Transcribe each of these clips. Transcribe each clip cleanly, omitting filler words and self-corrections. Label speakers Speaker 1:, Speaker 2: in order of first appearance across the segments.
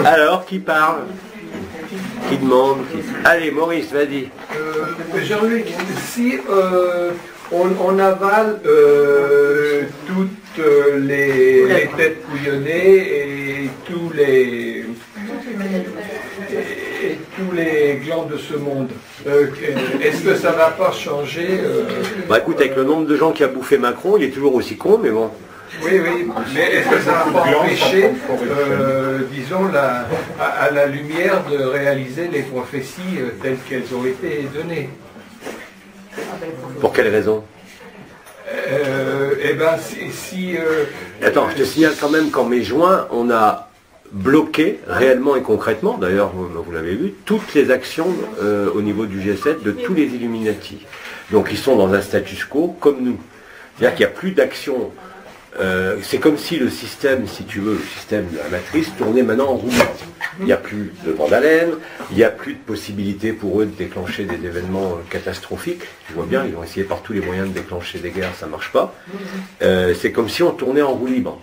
Speaker 1: Alors, qui parle? Qui demande? Allez, Maurice, vas-y.
Speaker 2: Jean-Luc, si on avale toutes les têtes couillonnées et tous les glands de ce monde, est-ce que ça ne va pas changer
Speaker 1: Bah écoute, avec le nombre de gens qui a bouffé Macron, il est toujours aussi con, mais bon.
Speaker 2: Oui, oui, mais est-ce que ça ne va pas empêcher, disons, à la lumière de réaliser les prophéties telles qu'elles ont été données?
Speaker 1: Pour quelle raison?
Speaker 2: Eh bien, si
Speaker 1: Attends, je te signale quand même qu'en mai juin, on a bloqué réellement et concrètement, d'ailleurs vous l'avez vu, toutes les actions au niveau du G7 de tous les Illuminati. Donc ils sont dans un status quo comme nous. C'est-à-dire qu'il n'y a plus d'action. C'est comme si le système, si tu veux, le système de la matrice tournait maintenant en roue libre. Il n'y a plus de vent d'haleine, il n'y a plus de possibilité pour eux de déclencher des événements catastrophiques. Tu vois bien, ils ont essayé par tous les moyens de déclencher des guerres, ça ne marche pas. C'est comme si on tournait en roue libre.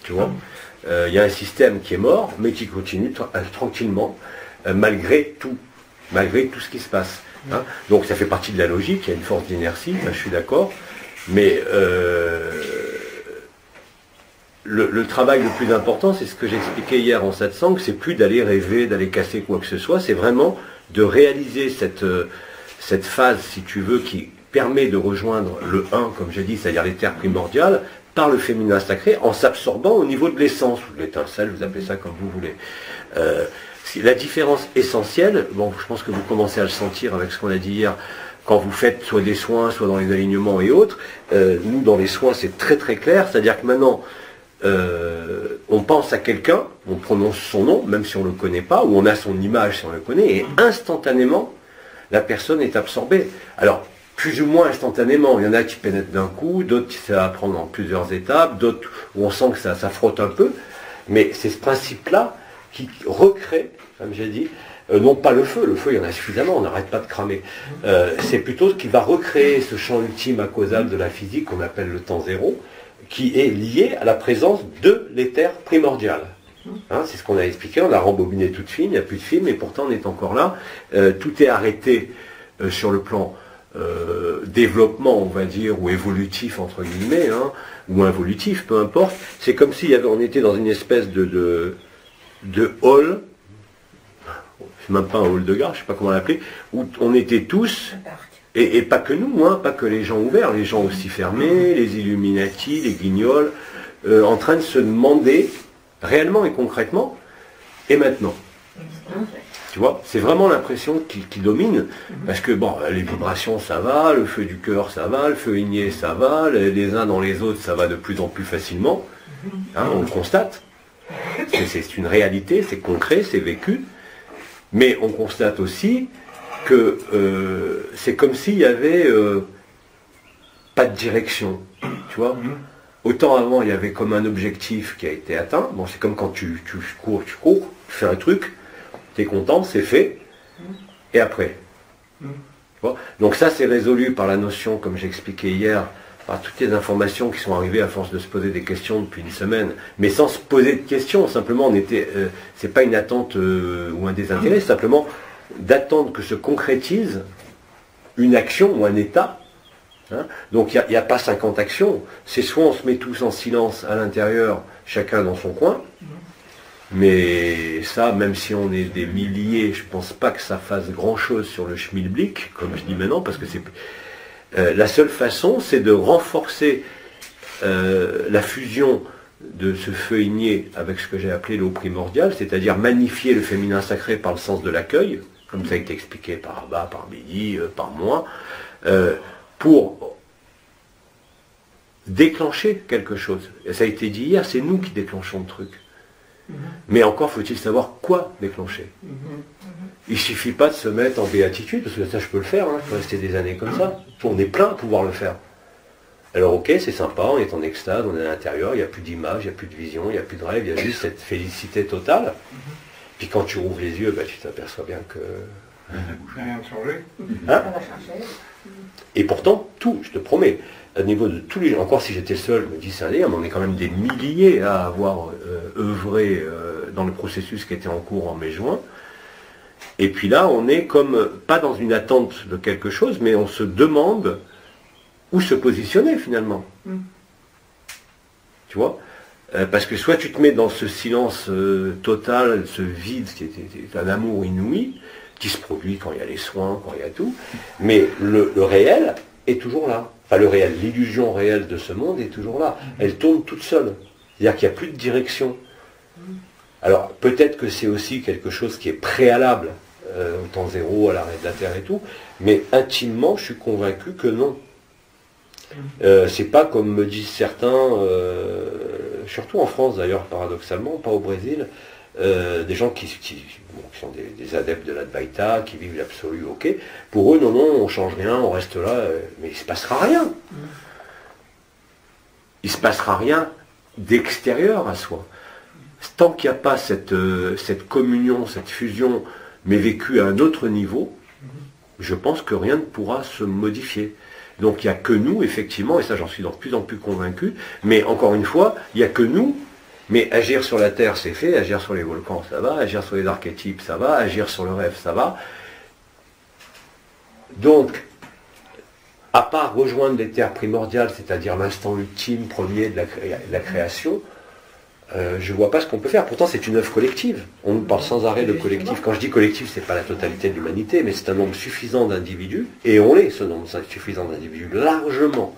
Speaker 1: Tu vois, il y a un système qui est mort, mais qui continue tranquillement, malgré tout ce qui se passe. Hein. Donc ça fait partie de la logique, il y a une force d'inertie, je suis d'accord, mais le travail le plus important, c'est ce que j'expliquais hier en satsang, c'est plus d'aller rêver, d'aller casser quoi que ce soit, c'est vraiment de réaliser cette phase, si tu veux, qui permet de rejoindre le 1, comme j'ai dit, c'est-à-dire les terres primordiales, par le féminin sacré, en s'absorbant au niveau de l'essence, ou de l'étincelle, vous appelez ça comme vous voulez. La différence essentielle, bon, je pense que vous commencez à le sentir avec ce qu'on a dit hier, quand vous faites soit des soins, soit dans les alignements et autres, nous dans les soins c'est très très clair, c'est-à-dire que maintenant, on pense à quelqu'un, on prononce son nom, même si on ne le connaît pas, ou on a son image si on le connaît, et instantanément, la personne est absorbée. Alors, plus ou moins instantanément, il y en a qui pénètrent d'un coup, d'autres qui ça va prendre en plusieurs étapes, d'autres où on sent que ça frotte un peu, mais c'est ce principe-là qui recrée, comme j'ai dit, non pas le feu il y en a suffisamment, on n'arrête pas de cramer, c'est plutôt ce qui va recréer ce champ ultime à causal de la physique qu'on appelle le temps zéro, qui est lié à la présence de l'éther primordial. Hein, c'est ce qu'on a expliqué, on a rembobiné toute film, il n'y a plus de film, et pourtant on est encore là. Tout est arrêté sur le plan développement, on va dire, ou évolutif, entre guillemets, hein, ou involutif, peu importe. C'est comme si on était dans une espèce de hall, c'est même pas un hall de gare, je ne sais pas comment l'appeler, où on était tous... Et pas que nous, hein, pas que les gens ouverts, les gens aussi fermés, les Illuminati, les guignols, en train de se demander, réellement et concrètement, et maintenant. Tu vois, c'est vraiment l'impression qui domine, parce que bon, les vibrations ça va, le feu du cœur ça va, le feu igné ça va, les uns dans les autres ça va de plus en plus facilement, hein, on le constate, c'est une réalité, c'est concret, c'est vécu, mais on constate aussi que c'est comme s'il y avait pas de direction, tu vois. Autant avant il y avait comme un objectif qui a été atteint, bon c'est comme quand tu cours, tu fais un truc, tu es content, c'est fait, et après. Tu vois. Donc ça c'est résolu par la notion, comme j'expliquais hier, par toutes les informations qui sont arrivées à force de se poser des questions depuis une semaine, mais sans se poser de questions, simplement on était, c'est pas une attente ou un désintérêt, simplement d'attendre que se concrétise une action ou un état. Hein. Donc il n'y a pas 50 actions, c'est soit on se met tous en silence à l'intérieur, chacun dans son coin, mais ça, même si on est des milliers, je ne pense pas que ça fasse grand-chose sur le schmilblick, comme je dis maintenant, parce que c'est... la seule façon, c'est de renforcer la fusion de ce feu igné avec ce que j'ai appelé l'eau primordiale, c'est-à-dire magnifier le féminin sacré par le sens de l'accueil, comme ça a été expliqué par Abba, par Mehdi, par moi, pour déclencher quelque chose. Et ça a été dit hier, c'est nous qui déclenchons le truc. Mais encore faut-il savoir quoi déclencher. Il ne suffit pas de se mettre en béatitude, parce que ça je peux le faire, hein, je peux rester des années comme ça. On est plein à pouvoir le faire. Alors ok, c'est sympa, on est en extase, on est à l'intérieur, il n'y a plus d'image, il n'y a plus de vision, il n'y a plus de rêve, il y a juste cette félicité totale. Puis quand tu rouvres les yeux, bah, tu t'aperçois bien que...
Speaker 2: Rien de changé.
Speaker 1: Hein? Et pourtant, tout, je te promets, au niveau de tous les gens, encore si j'étais seul, me discerner, mais on est quand même des milliers à avoir œuvré dans le processus qui était en cours en mai-juin. Et puis là, on est comme, pas dans une attente de quelque chose, mais on se demande où se positionner finalement. Tu vois, parce que soit tu te mets dans ce silence total, ce vide qui est un amour inouï, qui se produit quand il y a les soins, quand il y a tout, mais le réel est toujours là. Enfin, le réel, l'illusion réelle de ce monde est toujours là. Elle tourne toute seule. C'est-à-dire qu'il n'y a plus de direction. Alors, peut-être que c'est aussi quelque chose qui est préalable au temps zéro, à l'arrêt de la Terre et tout, mais intimement, je suis convaincu que non. C'est pas comme me disent certains, surtout en France d'ailleurs, paradoxalement, pas au Brésil, des gens qui sont des adeptes de l'Advaita, qui vivent l'absolu, ok. Pour eux, non, on change rien, on reste là, mais il ne se passera rien. Il ne se passera rien d'extérieur à soi. Tant qu'il n'y a pas cette communion, cette fusion, mais vécue à un autre niveau, je pense que rien ne pourra se modifier. Donc il n'y a que nous, effectivement, et ça j'en suis de plus en plus convaincu, mais encore une fois, il n'y a que nous. Mais agir sur la Terre, c'est fait, agir sur les volcans, ça va, agir sur les archétypes, ça va, agir sur le rêve, ça va. Donc, à part rejoindre les terres primordiales, c'est-à-dire l'instant ultime, premier de la création, je ne vois pas ce qu'on peut faire. Pourtant, c'est une œuvre collective. On nous parle sans arrêt de collectif. Quand je dis collectif, ce n'est pas la totalité de l'humanité, mais c'est un nombre suffisant d'individus, et on l'est, ce nombre suffisant d'individus, largement.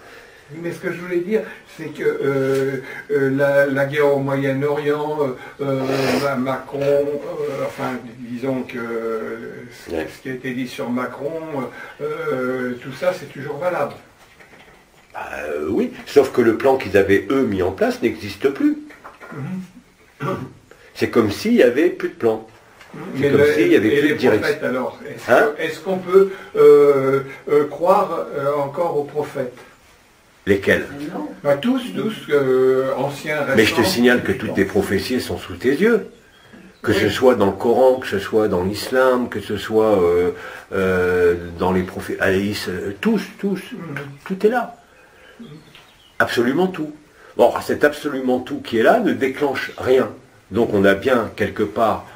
Speaker 2: Mais ce que je voulais dire, c'est que la guerre au Moyen-Orient, Macron, enfin, disons que ce qui a été dit sur Macron, tout ça, c'est toujours valable.
Speaker 1: Oui, sauf que le plan qu'ils avaient, eux, mis en place n'existe plus. C'est comme s'il n'y avait plus de plan. C'est comme s'il n'y avait plus de direction.
Speaker 2: Alors, est-ce qu'on peut croire encore aux prophètes?
Speaker 1: Lesquels?
Speaker 2: Tous, anciens, récents.
Speaker 1: Mais je te signale que toutes les prophéties sont sous tes yeux. Que ce soit dans le Coran, que ce soit dans l'islam, que ce soit dans les prophètes, tous, tout est là. Absolument tout. Bon, cet absolument tout qui est là ne déclenche rien. Donc on a bien, quelque part,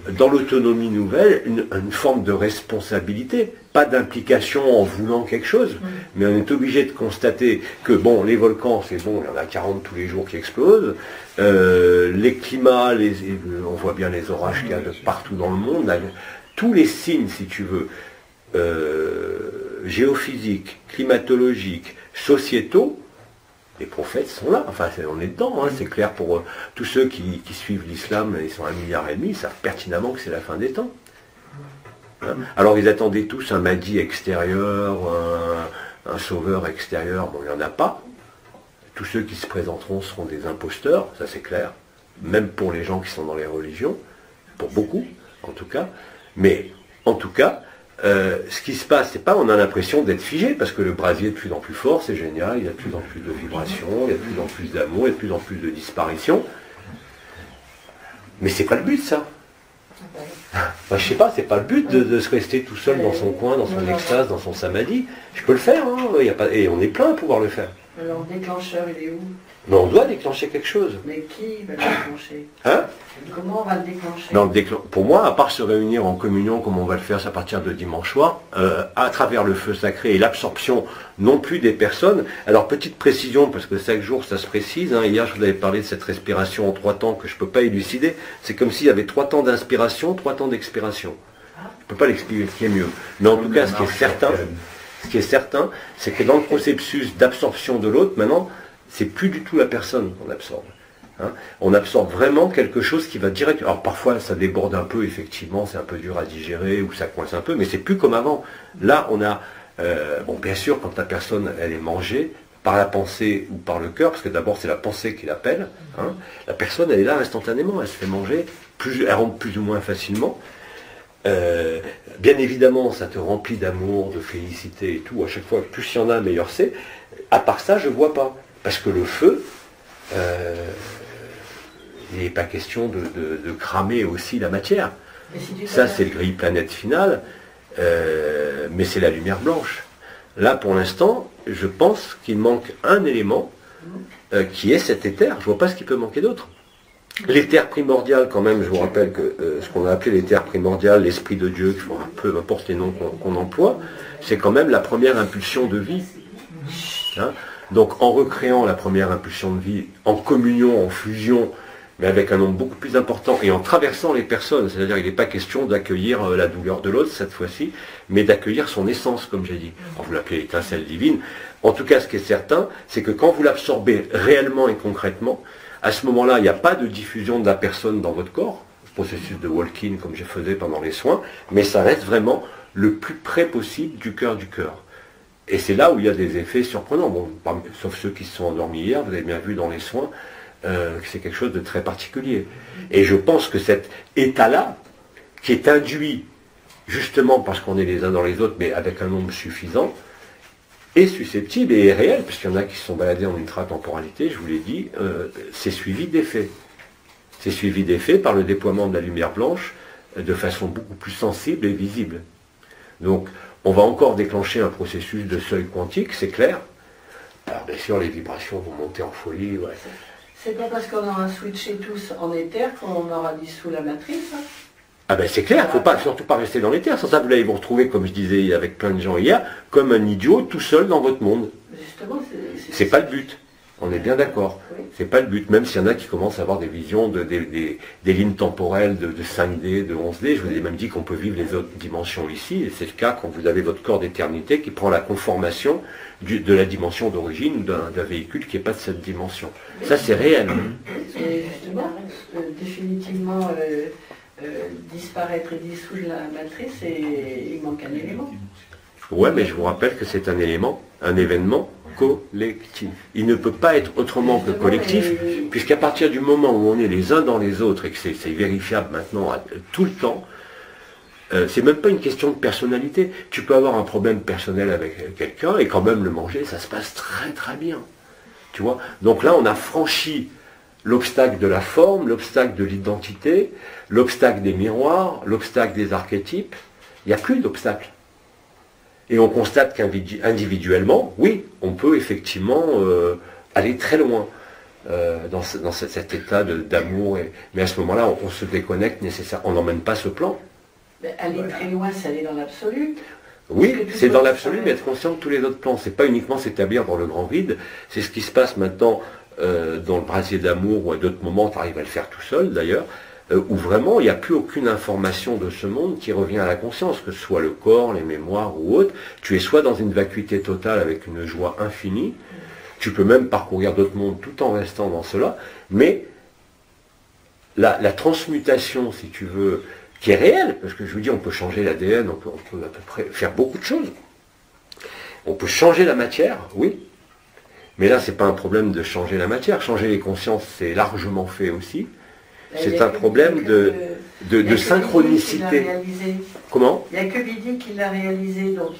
Speaker 1: dans l'autonomie nouvelle, une forme de responsabilité, pas d'implication en voulant quelque chose, mais on est obligé de constater que, bon, les volcans, c'est bon, il y en a 40 tous les jours qui explosent, les climats, on voit bien les orages qu'il y a de partout dans le monde, là, tous les signes, si tu veux, géophysiques, climatologiques, sociétaux, les prophètes sont là, enfin on est dedans, hein, c'est clair pour tous ceux qui suivent l'islam, ils sont 1,5 milliard, ils savent pertinemment que c'est la fin des temps. Hein. Alors ils attendaient tous un Mahdi extérieur, un sauveur extérieur, bon il n'y en a pas. Tous ceux qui se présenteront seront des imposteurs, ça c'est clair, même pour les gens qui sont dans les religions, pour beaucoup en tout cas, mais en tout cas, ce qui se passe, c'est pas on a l'impression d'être figé, parce que le brasier est de plus en plus fort, c'est génial, il y a de plus en plus de vibrations, il y a de plus en plus d'amour, il y a de plus en plus de disparitions. Mais c'est pas le but, ça. Enfin, je sais pas, c'est pas le but de se rester tout seul dans son coin, dans son extase, dans son samadhi. Je peux le faire, hein, y a pas, et on est plein à pouvoir le faire.
Speaker 3: Alors, le déclencheur, il est où?
Speaker 1: Mais on doit déclencher quelque chose.
Speaker 3: Mais qui va le déclencher?
Speaker 1: Hein?
Speaker 3: Comment on va le déclencher?
Speaker 1: Non, pour moi, à part se réunir en communion, comme on va le faire à partir de dimanche soir, à travers le feu sacré et l'absorption non plus des personnes. Alors, petite précision, parce que chaque jour ça se précise, hein, hier je vous avais parlé de cette respiration en 3 temps que je ne peux pas élucider. C'est comme s'il y avait 3 temps d'inspiration, 3 temps d'expiration. Je ne peux pas l'expliquer mieux. Mais en tout cas, ce qui est certain, c'est que dans le processus d'absorption de l'autre, maintenant, c'est plus du tout la personne qu'on absorbe. Hein. On absorbe vraiment quelque chose qui va direct. Alors parfois ça déborde un peu, effectivement, c'est un peu dur à digérer ou ça coince un peu, mais c'est plus comme avant. Là on a, bon bien sûr quand la personne elle est mangée par la pensée ou par le cœur, parce que d'abord c'est la pensée qui l'appelle, hein, la personne elle est là instantanément, elle se fait manger, elle rentre plus ou moins facilement. Bien évidemment ça te remplit d'amour, de félicité et tout, à chaque fois plus il y en a meilleur c'est. À part ça je vois pas, parce que le feu, il n'est pas question de cramer aussi la matière. Ça, c'est le grille-planète final, mais c'est la lumière blanche. Là, pour l'instant, je pense qu'il manque un élément qui est cet éther. Je ne vois pas ce qu'il peut manquer d'autre. Les terres primordiales, quand même, je vous rappelle que ce qu'on a appelé les terres primordiales, l'esprit de Dieu, peu importe les noms qu'on emploie, c'est quand même la première impulsion de vie. Hein. Donc en recréant la première impulsion de vie, en communion, en fusion, mais avec un nombre beaucoup plus important, et en traversant les personnes, c'est-à-dire il n'est pas question d'accueillir la douleur de l'autre cette fois-ci, mais d'accueillir son essence, comme j'ai dit. Alors, vous l'appelez l'étincelle divine. En tout cas, ce qui est certain, c'est que quand vous l'absorbez réellement et concrètement, à ce moment-là, il n'y a pas de diffusion de la personne dans votre corps, processus de walk-in comme je faisais pendant les soins, mais ça reste vraiment le plus près possible du cœur du cœur. Et c'est là où il y a des effets surprenants. Bon, sauf ceux qui se sont endormis hier, vous avez bien vu dans les soins, que c'est quelque chose de très particulier. Et je pense que cet état-là, qui est induit justement parce qu'on est les uns dans les autres, mais avec un nombre suffisant, est susceptible et est réel, puisqu'il y en a qui se sont baladés en intratemporalité, je vous l'ai dit, c'est suivi d'effets. C'est suivi d'effets par le déploiement de la lumière blanche de façon beaucoup plus sensible et visible. Donc, on va encore déclencher un processus de seuil quantique, c'est clair. Alors, bien sûr, les vibrations vont monter en folie. Ouais.
Speaker 3: C'est pas parce qu'on aura switché tous en éther qu'on aura dissous la matrice. Hein.
Speaker 1: Ah ben c'est clair, il ne faut pas, surtout pas rester dans les terres. Sans ça, vous allez vous retrouver, comme je disais avec plein de gens hier, comme un idiot tout seul dans votre monde.
Speaker 3: Justement,
Speaker 1: c'est pas le but. On est bien d'accord.
Speaker 3: Oui.
Speaker 1: C'est pas le but. Même s'il y en a qui commencent à avoir des visions des lignes temporelles de 5D, de 11D, je vous ai même dit qu'on peut vivre les autres dimensions ici, et c'est le cas quand vous avez votre corps d'éternité qui prend la conformation de la dimension d'origine d'un véhicule qui n'est pas de cette dimension. Ça c'est réel.
Speaker 3: Et justement, définitivement disparaître et dissoudre la matrice, et il manque un élément.
Speaker 1: Ouais, mais je vous rappelle que c'est un élément, un événement collectif. Il ne peut pas être autrement que collectif, puisqu'à partir du moment où on est les uns dans les autres, et que c'est vérifiable maintenant tout le temps, c'est même pas une question de personnalité. Tu peux avoir un problème personnel avec quelqu'un, et quand même le manger, ça se passe très très bien. Tu vois? Donc là, on a franchi l'obstacle de la forme, l'obstacle de l'identité, l'obstacle des miroirs, l'obstacle des archétypes. Il n'y a plus d'obstacle. Et on constate qu'individuellement, oui, on peut effectivement aller très loin dans cet état d'amour. Mais à ce moment-là, on se déconnecte nécessairement. On n'emmène pas ce plan.
Speaker 3: Mais aller très loin, c'est aller dans l'absolu.
Speaker 1: Oui, c'est dans l'absolu, mais être conscient de tous les autres plans. C'est pas uniquement s'établir dans le grand vide. C'est ce qui se passe maintenant dans le brasier d'amour, ou à d'autres moments, tu arrives à le faire tout seul d'ailleurs, où vraiment il n'y a plus aucune information de ce monde qui revient à la conscience, que ce soit le corps, les mémoires ou autre. Tu es soit dans une vacuité totale avec une joie infinie, tu peux même parcourir d'autres mondes tout en restant dans cela, mais la transmutation, si tu veux, qui est réelle, parce que je vous dis, on peut changer l'ADN, on peut à peu près faire beaucoup de choses. On peut changer la matière, oui, mais là, ce n'est pas un problème de changer la matière. Changer les consciences, c'est largement fait aussi. C'est un problème de synchronicité. Comment?
Speaker 3: Il n'y a que Bidi qui l'a réalisé, donc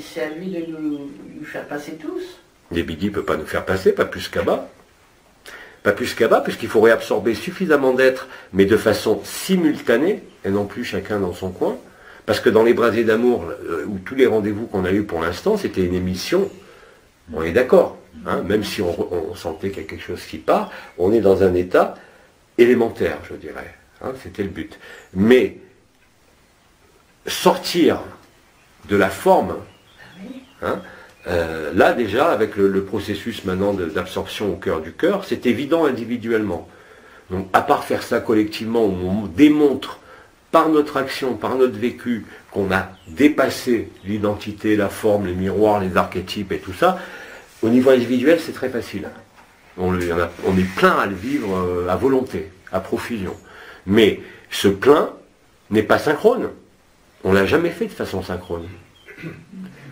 Speaker 3: c'est à lui de nous faire passer tous.
Speaker 1: Les Bidi ne peut pas nous faire passer, pas plus qu'Abba. Pas plus qu'Abba, puisqu'il faut réabsorber suffisamment d'êtres, mais de façon simultanée, et non plus chacun dans son coin. Parce que dans les brasiers d'amour, où tous les rendez-vous qu'on a eus pour l'instant, c'était une émission. On est d'accord. Hein, même si on sentait qu'il y a quelque chose qui part, on est dans un état élémentaire, je dirais. Hein, c'était le but. Mais sortir de la forme, hein, là déjà, avec le processus maintenant d'absorption au cœur du cœur, c'est évident individuellement. Donc à part faire ça collectivement, où on démontre par notre action, par notre vécu, qu'on a dépassé l'identité, la forme, les miroirs, les archétypes et tout ça, au niveau individuel, c'est très facile. On est plein à le vivre à volonté, à profusion. Mais ce plein n'est pas synchrone. On ne l'a jamais fait de façon synchrone.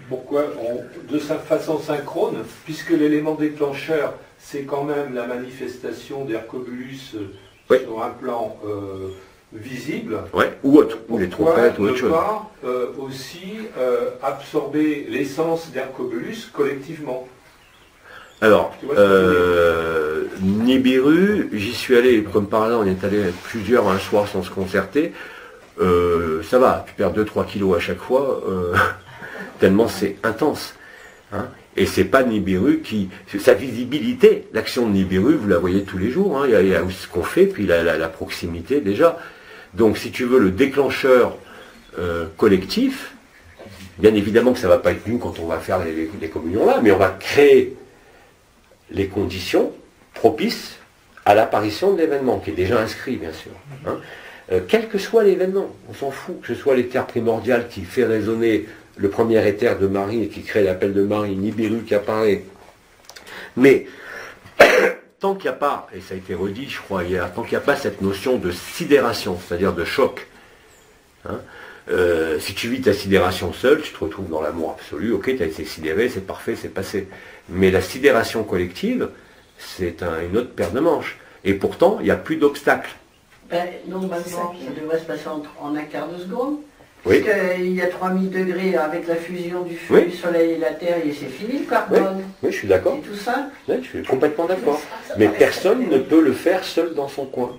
Speaker 4: Pourquoi de sa façon synchrone, puisque l'élément déclencheur, c'est quand même la manifestation d'Hercobulus sur un plan visible.
Speaker 1: Ouais, ou autre, ou les trompettes, ou autre chose.
Speaker 4: Pourquoi aussi absorber l'essence d'Hercobulus collectivement?
Speaker 1: Alors, Nibiru, j'y suis allé, comme par là, on est allé avec plusieurs un soir sans se concerter. Ça va, tu perds 2-3 kilos à chaque fois, tellement c'est intense. Hein. Et c'est pas Nibiru qui... Sa visibilité, l'action de Nibiru, vous la voyez tous les jours, hein, il y a ce qu'on fait, puis la proximité déjà. Donc si tu veux, le déclencheur collectif, bien évidemment que ça ne va pas être nous quand on va faire les communions là, mais on va créer les conditions propices à l'apparition de l'événement, qui est déjà inscrit bien sûr. Hein. Quel que soit l'événement, on s'en fout, que ce soit l'éther primordial qui fait résonner le premier éther de Marie et qui crée l'appel de Marie, Nibiru qui apparaît. Mais tant qu'il n'y a pas, et ça a été redit je crois hier, tant qu'il n'y a pas cette notion de sidération, c'est-à-dire de choc, hein, si tu vis ta sidération seule, tu te retrouves dans l'amour absolu, ok, tu as été sidéré, c'est parfait, c'est passé. Mais la sidération collective, c'est une autre paire de manches. Et pourtant, il n'y a plus d'obstacles.
Speaker 3: Ben, normalement, ça devrait se passer en un quart de seconde.
Speaker 1: Oui.
Speaker 3: Parce qu'il y a 3000 degrés avec la fusion du feu, du soleil et la terre, et c'est fini le carbone.
Speaker 1: Oui, je suis d'accord.
Speaker 3: C'est tout ça.
Speaker 1: Oui, je suis complètement d'accord. Mais personne ne peut le faire seul dans son coin.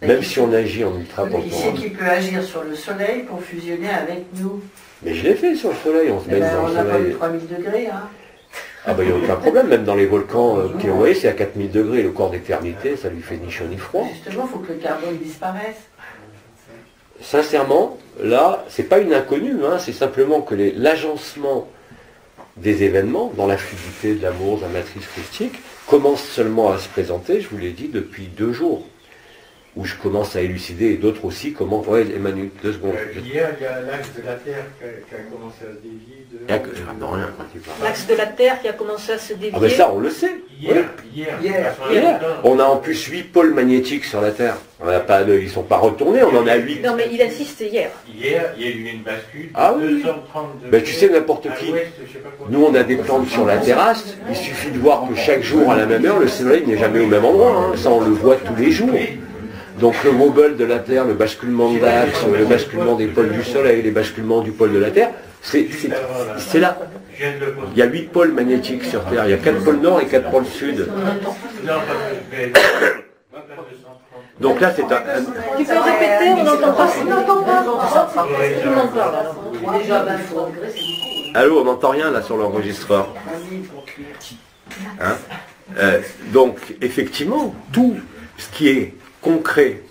Speaker 1: Même si on agit en ultra-contemporain.
Speaker 3: Qui c'est qui peut agir sur le soleil pour fusionner avec nous?
Speaker 1: Mais je l'ai fait sur le soleil, on se met dans le soleil.
Speaker 3: On n'a pas eu 3000 degrés, hein.
Speaker 1: Ah ben il n'y a aucun problème, même dans les volcans, vous voyez, c'est à 4000 degrés, le corps d'éternité, ça lui fait ni chaud ni froid.
Speaker 3: Justement, il faut que le carbone disparaisse.
Speaker 1: Sincèrement, là, c'est pas une inconnue, hein, c'est simplement que l'agencement des événements, dans la fluidité de l'amour, de la matrice christique, commence seulement à se présenter, je vous l'ai dit, depuis 2 jours. Où je commence à élucider, et d'autres aussi, comment... Ouais, Emmanuel, 2 secondes.
Speaker 5: Hier, il y a l'axe de la Terre qui a commencé à se dévier de...
Speaker 1: Non, rien, quand tu parles.
Speaker 6: L'axe de la Terre qui a commencé à se dévier.
Speaker 1: Ah ben ça, on le sait.
Speaker 5: Hier.
Speaker 1: On a en plus 8 pôles magnétiques sur la Terre. On n'a pas, ils ne sont pas retournés, on en a 8.
Speaker 6: Non, mais il insiste hier.
Speaker 5: Hier, il y a eu une bascule.
Speaker 1: Ah oui.
Speaker 5: 232.
Speaker 1: Ben, tu sais, n'importe qui. Nous, on a des plantes sur la terrasse. Il suffit de voir que chaque jour, à la même heure, le soleil n'est jamais au même endroit. Hein. Ça, on le voit tous les jours. Donc le wobble de la Terre, le basculement de l'axe, le basculement des pôles du Soleil, les basculements du pôle de la Terre, c'est là. Il y a 8 pôles magnétiques sur Terre. Il y a 4 pôles nord et 4 pôles sud. Donc là, c'est un...
Speaker 6: Tu peux répéter, on n'entend pas. On n'entend pas. On n'entend pas.
Speaker 1: Allô, on n'entend rien là sur l'enregistreur. Hein, donc, effectivement, tout ce qui est concret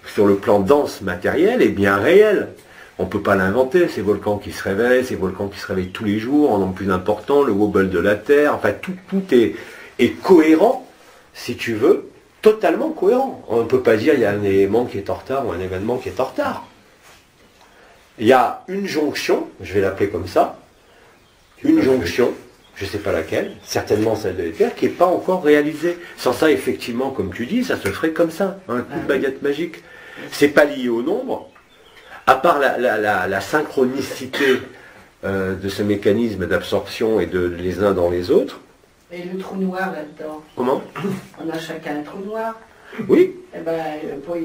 Speaker 1: sur le plan dense matériel est bien réel. On ne peut pas l'inventer, ces volcans qui se réveillent, ces volcans qui se réveillent tous les jours, en nombre plus important, le wobble de la Terre, enfin tout est cohérent, si tu veux, totalement cohérent. On ne peut pas dire il y a un élément qui est en retard ou un événement qui est en retard. Il y a une jonction, je vais l'appeler comme ça, une jonction, je ne sais pas laquelle, certainement celle de l'éther, qui n'est pas encore réalisée. Sans ça, effectivement, comme tu dis, ça se ferait comme ça, un coup de baguette magique. C'est pas lié au nombre, à part la synchronicité de ce mécanisme d'absorption et de les uns dans les autres.
Speaker 3: Et le trou noir là-dedans?
Speaker 1: Comment?
Speaker 3: On a chacun un trou noir.
Speaker 1: Oui.
Speaker 3: Eh ben,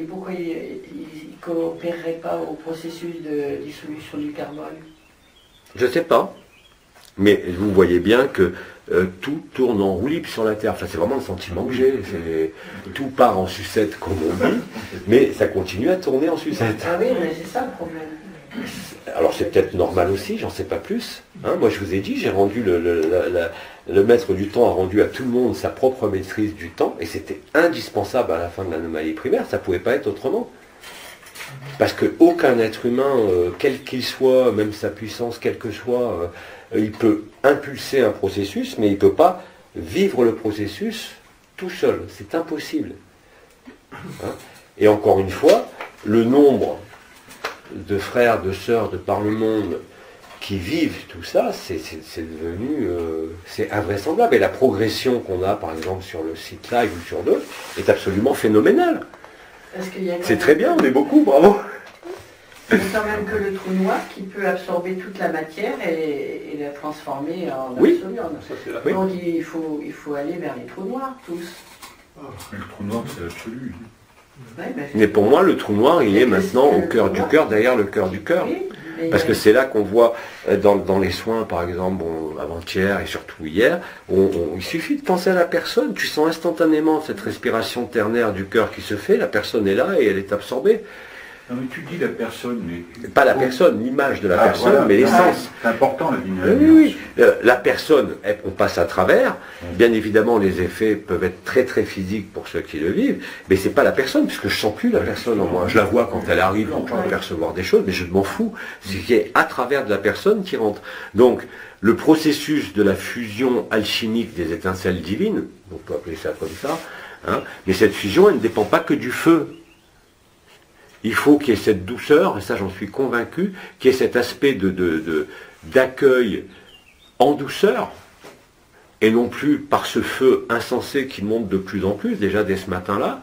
Speaker 3: pourquoi il ne coopérerait pas au processus de dissolution du carbone?
Speaker 1: Je ne sais pas. Mais vous voyez bien que tout tourne en roue libre sur la Terre. Enfin, c'est vraiment le sentiment que j'ai. Tout part en sucette, comme on dit, mais ça continue à tourner en sucette.
Speaker 3: Ah oui, mais c'est ça le problème.
Speaker 1: Alors c'est peut-être normal aussi, j'en sais pas plus. Hein, moi je vous ai dit, j'ai rendu le maître du temps a rendu à tout le monde sa propre maîtrise du temps, et c'était indispensable à la fin de l'anomalie primaire, ça ne pouvait pas être autrement. Parce qu'aucun être humain, quel qu'il soit, même sa puissance, quelle que soit, il peut impulser un processus, mais il ne peut pas vivre le processus tout seul. C'est impossible. Hein, et encore une fois, le nombre de frères, de sœurs de par le monde qui vivent tout ça, c'est devenu c'est invraisemblable. Et la progression qu'on a, par exemple, sur le site live ou sur d'autres, est absolument phénoménale. C'est très bien, on est beaucoup, bravo.
Speaker 3: Il n'y a quand même que le trou noir qui peut absorber toute la matière et la transformer en absolu.
Speaker 1: Oui.
Speaker 3: Donc il faut aller vers les trous noirs, tous.
Speaker 7: Le trou noir, c'est l'absolu.
Speaker 3: Ouais,
Speaker 1: mais pour moi, le trou noir, il est maintenant au cœur du cœur, derrière le cœur du cœur.
Speaker 3: Oui,
Speaker 1: parce que c'est là qu'on voit, dans les soins, par exemple, avant-hier et surtout hier, il suffit de penser à la personne, tu sens instantanément cette respiration ternaire du cœur qui se fait, la personne est là et elle est absorbée.
Speaker 7: Non, mais tu dis la personne, mais...
Speaker 1: Pas la personne, l'image de la personne,
Speaker 7: voilà.
Speaker 1: mais l'essence.
Speaker 7: C'est important, la ligne.
Speaker 1: Oui, oui. La personne, on passe à travers. Bien évidemment, les effets peuvent être très très physiques pour ceux qui le vivent, mais c'est pas la personne, puisque je sens plus la personne en moi. Je la vois quand elle arrive, donc je peux percevoir des choses, mais je m'en fous. C'est qui est à travers de la personne qui rentre. Donc, le processus de la fusion alchimique des étincelles divines, on peut appeler ça comme ça, hein, mais cette fusion, elle ne dépend pas que du feu. Il faut qu'il y ait cette douceur, et ça j'en suis convaincu, qu'il y ait cet aspect d'accueil en douceur, et non plus par ce feu insensé qui monte de plus en plus, déjà dès ce matin-là,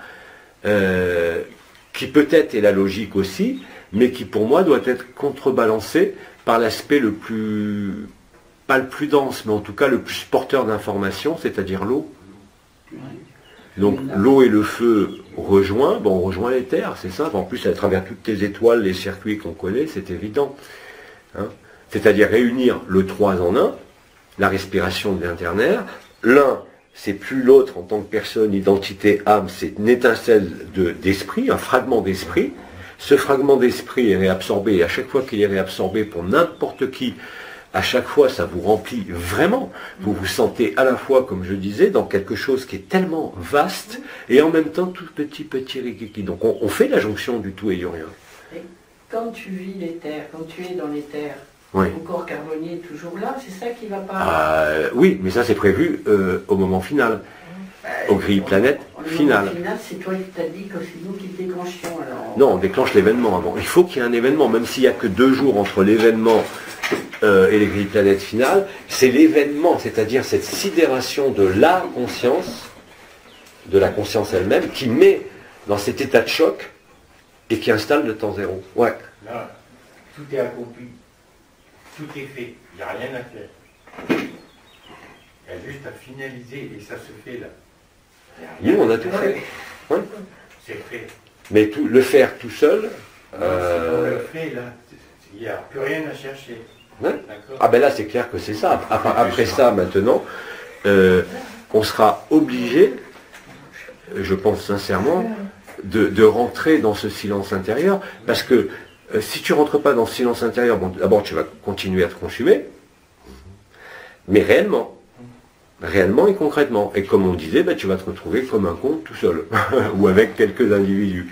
Speaker 1: qui peut-être est la logique aussi, mais qui pour moi doit être contrebalancé par l'aspect le plus, pas le plus dense, mais en tout cas le plus porteur d'informations, c'est-à-dire l'eau. Donc l'eau et le feu rejoint, on rejoint les terres, c'est simple. En plus, à travers toutes tes étoiles, les circuits qu'on connaît, c'est évident. Hein, c'est-à-dire réunir le 3 en 1, la respiration devient ternaire. L'un, c'est plus l'autre en tant que personne, identité, âme, c'est une étincelle d'esprit, un fragment d'esprit. Ce fragment d'esprit est réabsorbé, et à chaque fois qu'il est réabsorbé pour n'importe qui, à chaque fois, ça vous remplit vraiment. Vous vous sentez à la fois, comme je disais, dans quelque chose qui est tellement vaste et en même temps tout petit rikiki. Donc on fait la jonction du tout et du rien.
Speaker 3: Et quand tu vis les terres, quand tu es dans les terres,
Speaker 1: Oui.
Speaker 3: le corps carbonier est toujours là, c'est ça qui va pas...
Speaker 1: Oui, mais ça c'est prévu au moment final. Au grille-planète final.
Speaker 3: Au final, c'est toi qui t'as dit que c'est nous qui déclenchions. Alors...
Speaker 1: Non, on déclenche l'événement avant. Il faut qu'il y ait un événement, même s'il n'y a que 2 jours entre l'événement et les grilles-planètes finales, c'est l'événement, c'est-à-dire cette sidération de la conscience elle-même, qui met dans cet état de choc et qui installe le temps zéro. Ouais.
Speaker 5: Là, tout est accompli, tout est fait, il n'y a rien à faire. Il y a juste à finaliser et ça se fait là.
Speaker 1: Nous, on a tout fait. Ouais.
Speaker 5: C'est fait.
Speaker 1: Mais le faire tout seul...
Speaker 5: On le fait là, il n'y a plus rien à chercher.
Speaker 1: Ouais. Ah ben là c'est clair que c'est ça. Après ça maintenant, on sera obligé, je pense sincèrement, de rentrer dans ce silence intérieur, parce que si tu rentres pas dans ce silence intérieur, bon, d'abord tu vas continuer à te consumer, mais réellement et concrètement. Et comme on disait, ben, tu vas te retrouver comme un con tout seul, ou avec quelques individus.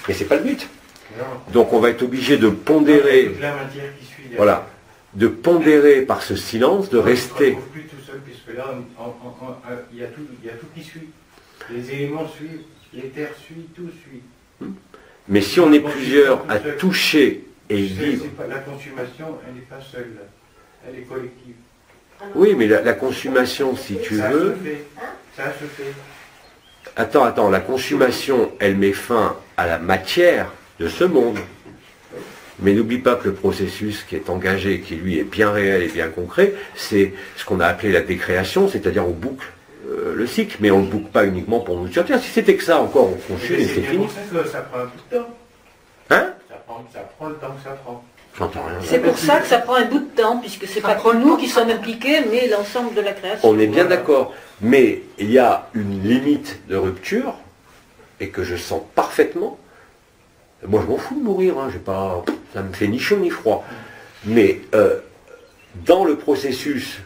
Speaker 1: Mais c'est pas le but.
Speaker 5: Non.
Speaker 1: Donc on va être obligé de pondérer.
Speaker 5: Toute la matière qui suit derrière.
Speaker 1: Voilà. De pondérer par ce silence, de rester.
Speaker 5: On ne se retrouve plus tout seul, puisque là, il y a tout qui suit. Les éléments suivent, les terres suivent, tout suit.
Speaker 1: Mais si on est plusieurs à toucher et vivre...
Speaker 5: La consommation, elle n'est pas seule, elle est collective.
Speaker 1: Oui, mais la consommation, si tu veux...
Speaker 5: Ça se fait.
Speaker 1: Attends, la consommation, elle met fin à la matière de ce monde. Mais n'oublie pas que le processus qui est engagé, qui lui est bien réel et bien concret, c'est ce qu'on a appelé la décréation, c'est-à-dire on boucle le cycle, mais on ne le boucle pas uniquement pour nous sortir. Si c'était que ça encore, on consume et c'est fini.
Speaker 5: C'est pour ça que ça prend un peu de temps.
Speaker 1: Hein?
Speaker 5: Ça prend le temps que ça prend.
Speaker 1: J'entends rien.
Speaker 6: C'est pour ça que ça prend un bout de temps, puisque c'est pas que nous qui sommes impliqués, mais l'ensemble de la création.
Speaker 1: On est bien d'accord. Mais il y a une limite de rupture, et que je sens parfaitement. Moi, je m'en fous de mourir, hein, ça me fait ni chaud ni froid. Mais dans le processus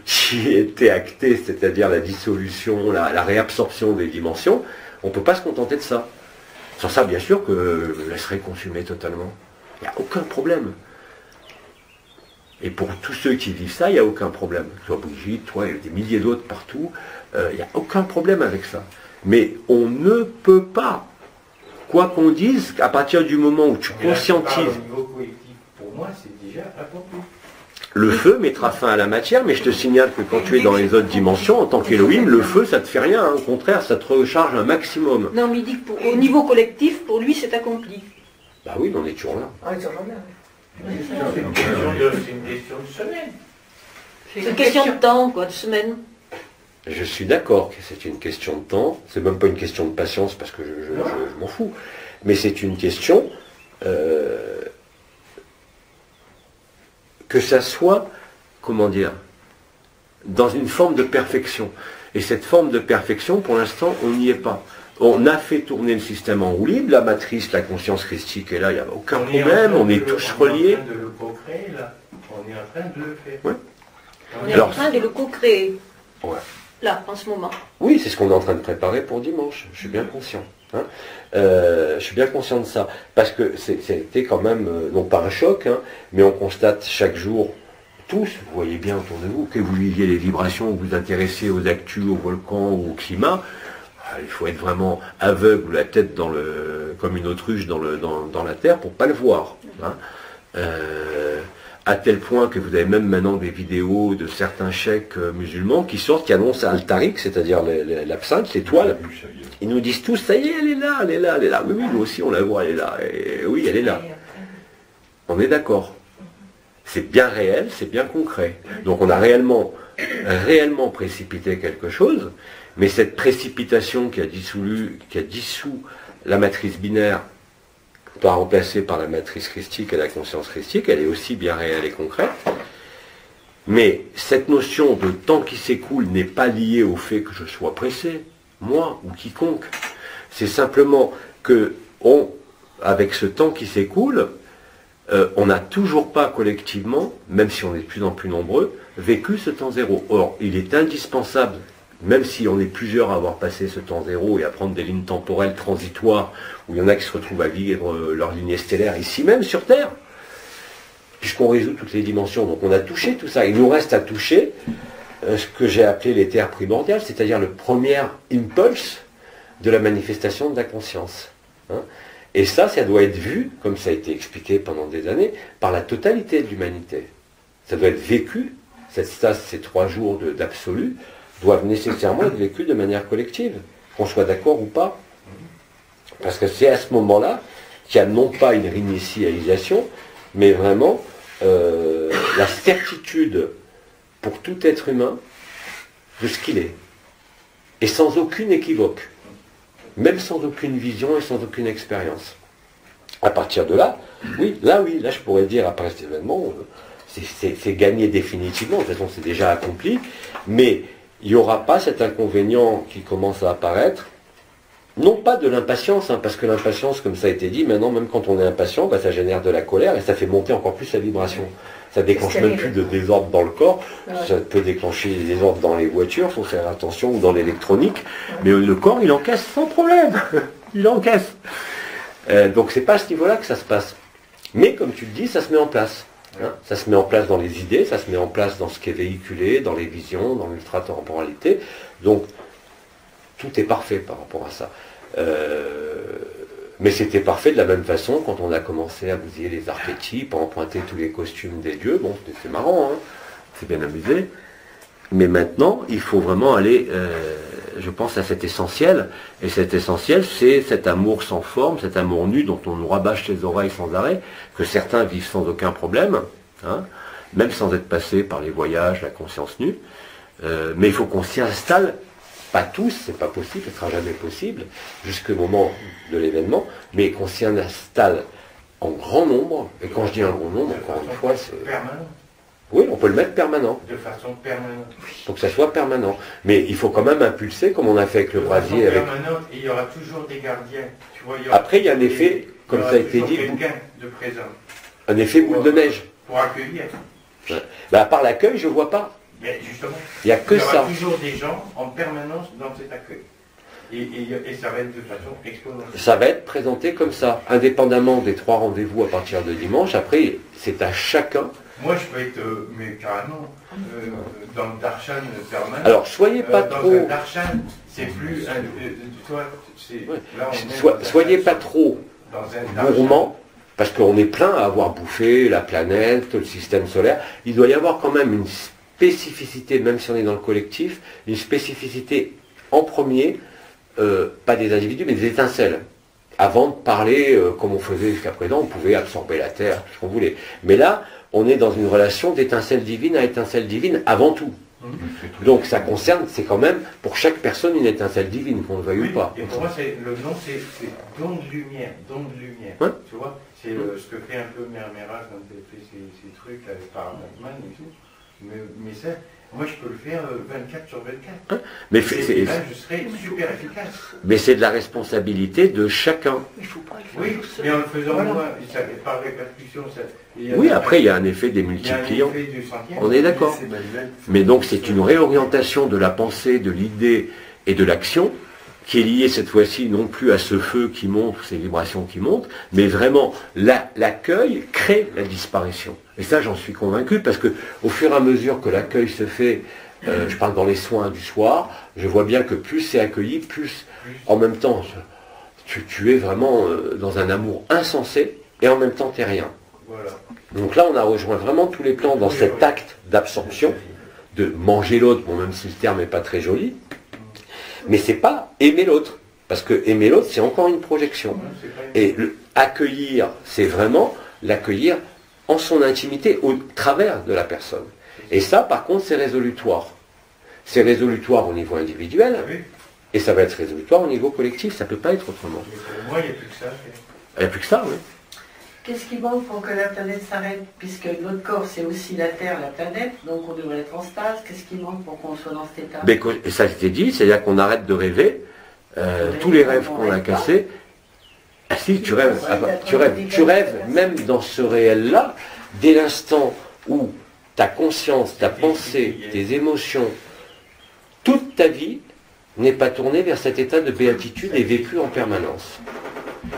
Speaker 1: qui était acté, c'est-à-dire la dissolution, la réabsorption des dimensions, on ne peut pas se contenter de ça. Sans ça, bien sûr, que je laisserai consumer totalement. Il n'y a aucun problème. Et pour tous ceux qui vivent ça, il n'y a aucun problème. Toi, Brigitte, toi, il y a des milliers d'autres partout. Il n'y a aucun problème avec ça. Mais on ne peut pas, quoi qu'on dise, à partir du moment où tu conscientises...
Speaker 5: Au niveau collectif, pour moi, c'est déjà accompli.
Speaker 1: Le feu mettra fin à la matière, mais je te signale que quand tu es dans les autres dimensions, en tant qu'Elohim, le feu, ça ne te fait rien. Hein. Au contraire, ça te recharge un maximum.
Speaker 6: Non, mais il dit qu'au niveau collectif, pour lui, c'est accompli.
Speaker 1: Bah oui, mais on est toujours là.
Speaker 3: Ah, ils sont là.
Speaker 5: C'est une question de semaine.
Speaker 6: C'est une question de temps, quoi, de semaine.
Speaker 1: Je suis d'accord que c'est une question de temps. C'est même pas une question de patience, parce que je m'en fous. Mais c'est une question... que ça soit, comment dire, dans une forme de perfection. Et cette forme de perfection, pour l'instant, on n'y est pas. On a fait tourner le système en roue libre, la matrice, la conscience christique est là, il n'y a aucun problème, on est tous reliés.
Speaker 5: On est en train de le co-créer là, on est en train de le faire.
Speaker 1: Ouais.
Speaker 6: On est en train de le co-créer.
Speaker 1: Ouais.
Speaker 6: Là, en ce moment.
Speaker 1: Oui, c'est ce qu'on est en train de préparer pour dimanche, je suis bien conscient. Hein. Je suis bien conscient de ça, parce que c'était quand même, non pas un choc, hein, mais on constate chaque jour, tous, vous voyez bien autour de vous, que vous liviez les vibrations, que vous vous intéressez aux actus, au volcan ou au climat, il faut être vraiment aveugle, la tête comme une autruche dans la terre pour pas le voir. Hein. À tel point que vous avez même maintenant des vidéos de certains cheikhs musulmans qui sortent, qui annoncent Al-Tariq, c'est-à-dire l'absinthe, l'étoile. Ils nous disent tous, ça y est, elle est là, elle est là, elle est là. Oui, nous aussi on la voit, elle est là. Et oui, elle est là. On est d'accord. C'est bien réel, c'est bien concret. Donc on a réellement précipité quelque chose, mais cette précipitation qui a dissous la matrice binaire, pas remplacée par la matrice christique et la conscience christique, elle est aussi bien réelle et concrète. Mais cette notion de temps qui s'écoule n'est pas liée au fait que je sois pressé, moi ou quiconque. C'est simplement que, avec ce temps qui s'écoule, on n'a toujours pas collectivement, même si on est de plus en plus nombreux, vécu ce temps zéro. Or, il est indispensable, même si on est plusieurs à avoir passé ce temps zéro et à prendre des lignes temporelles transitoires, où il y en a qui se retrouvent à vivre leur lignée stellaire ici même sur Terre, puisqu'on résout toutes les dimensions. Donc on a touché tout ça. Il nous reste à toucher ce que j'ai appelé les terres primordiales, c'est-à-dire le premier impulse de la manifestation de la conscience. Hein. Et ça doit être vu, comme ça a été expliqué pendant des années, par la totalité de l'humanité. Ça doit être vécu, ces 3 jours d'absolu, doivent nécessairement être vécus de manière collective, qu'on soit d'accord ou pas. Parce que c'est à ce moment-là qu'il y a non pas une réinitialisation, mais vraiment la certitude pour tout être humain de ce qu'il est. Et sans aucune équivoque. Même sans aucune vision et sans aucune expérience. À partir de là, là je pourrais dire après cet événement, c'est gagné définitivement, de toute façon c'est déjà accompli, mais il n'y aura pas cet inconvénient qui commence à apparaître, non pas de l'impatience, hein, parce que l'impatience, comme ça a été dit, maintenant même quand on est impatient, ça génère de la colère et ça fait monter encore plus la vibration. Ça déclenche même plus de désordre dans le corps, ça peut déclencher des désordres dans les voitures, il faut faire attention, ou dans l'électronique, mais le corps il encaisse sans problème, il encaisse. Donc c'est pas à ce niveau-là que ça se passe. Mais comme tu le dis, ça se met en place. Hein. Ça se met en place dans les idées, ça se met en place dans ce qui est véhiculé, dans les visions, dans l'ultra-temporalité. Donc tout est parfait par rapport à ça. Mais c'était parfait de la même façon quand on a commencé à bousiller les archétypes, à emprunter tous les costumes des dieux. Bon, c'est marrant, hein, c'est bien amusé. Mais maintenant, il faut vraiment aller, je pense, à cet essentiel. Et cet essentiel, c'est cet amour sans forme, cet amour nu dont on nous rabâche les oreilles sans arrêt, que certains vivent sans aucun problème, hein, même sans être passés par les voyages, la conscience nue. Mais il faut qu'on s'y installe. Pas tous, c'est pas possible, ce ne sera jamais possible, jusqu'au moment de l'événement, mais qu'on s'y installe en grand nombre, et quand je dis un grand nombre, encore une fois, c'est...
Speaker 5: Permanent.
Speaker 1: Oui, on peut le mettre permanent.
Speaker 5: De façon permanente.
Speaker 1: Pour que ça soit permanent. Mais il faut quand même impulser, comme on a fait avec le brasier. Avec...
Speaker 5: permanente, et il y aura toujours des gardiens. Tu vois,
Speaker 1: après, il y a un effet, comme ça a été dit...
Speaker 5: quelqu'un de présent.
Speaker 1: Un effet boule de neige.
Speaker 5: Pour accueillir.
Speaker 1: Ouais. À part l'accueil, je ne vois pas.
Speaker 5: Mais justement,
Speaker 1: il n'y a que ça.
Speaker 5: Il y aura toujours des gens en permanence dans cet accueil. Et ça va être de façon exponentielle.
Speaker 1: Ça va être présenté comme ça, indépendamment des 3 rendez-vous à partir de dimanche. Après, c'est à chacun.
Speaker 5: Moi, je peux être, mais carrément, dans le darshan permanent.
Speaker 1: Alors, soyez pas trop...
Speaker 5: Dans un darshan, c'est plus... toi,
Speaker 1: soyez pas trop gourmand, parce qu'on est plein à avoir bouffé la planète, le système solaire. Il doit y avoir quand même une spécificité, même si on est dans le collectif, une spécificité en premier, pas des individus, mais des étincelles. Avant de parler, comme on faisait jusqu'à présent, on pouvait absorber la Terre, tout ce qu'on voulait. Mais là, on est dans une relation d'étincelle divine à étincelle divine avant tout. Donc ça concerne, c'est quand même pour chaque personne une étincelle divine, qu'on le veuille ou pas.
Speaker 5: Et pour moi, le nom, c'est don de lumière, don de lumière.
Speaker 1: Ouais.
Speaker 5: Tu vois, c'est ce que fait un peu Mère Mera quand elle fait ses trucs avec Paramatman et tout. Mais ça, Moi, je peux le faire 24 sur 24.
Speaker 1: Mais
Speaker 5: Et là, je serai super efficace.
Speaker 1: mais c'est de la responsabilité de chacun.
Speaker 5: Oui, mais en le faisant moi, ça fait par répercussion.
Speaker 1: Oui, après, il y a un effet démultipliant. On est d'accord. Mais donc, c'est une réorientation de la pensée, de l'idée et de l'action qui est liée cette fois-ci non plus à ce feu qui monte, ces vibrations qui montent, mais vraiment l'accueil crée la disparition. Et ça, j'en suis convaincu, parce que au fur et à mesure que l'accueil se fait, je parle dans les soins du soir, je vois bien que plus c'est accueilli, plus en même temps, tu es vraiment dans un amour insensé, et en même temps, tu n'es rien.
Speaker 5: Voilà.
Speaker 1: Donc là, on a rejoint vraiment tous les plans dans cet acte d'absorption, de manger l'autre, bon, même si le terme n'est pas très joli, mais c'est pas aimer l'autre, parce que aimer l'autre, c'est encore une projection. Et accueillir, c'est vraiment l'accueillir en son intimité, au travers de la personne. Et ça, par contre, c'est résolutoire. C'est résolutoire au niveau individuel, et ça va être résolutoire au niveau collectif, ça ne peut pas être autrement.
Speaker 5: Pour moi, il n'y a plus que ça.
Speaker 1: Il n'y a plus que ça, oui.
Speaker 3: Qu'est-ce qui manque pour que la planète s'arrête? Puisque notre corps, c'est aussi la Terre, la planète, donc on devrait être en stase. Qu'est-ce qui manque pour qu'on soit dans cet état?
Speaker 1: Mais et ça, je t'ai dit, c'est-à-dire qu'on arrête de rêver, tous les rêves qu'on a cassés. Ah si, tu rêves, tu rêves même dans ce réel-là, dès l'instant où ta conscience, ta pensée, tes émotions, toute ta vie n'est pas tournée vers cet état de béatitude et vécu en permanence.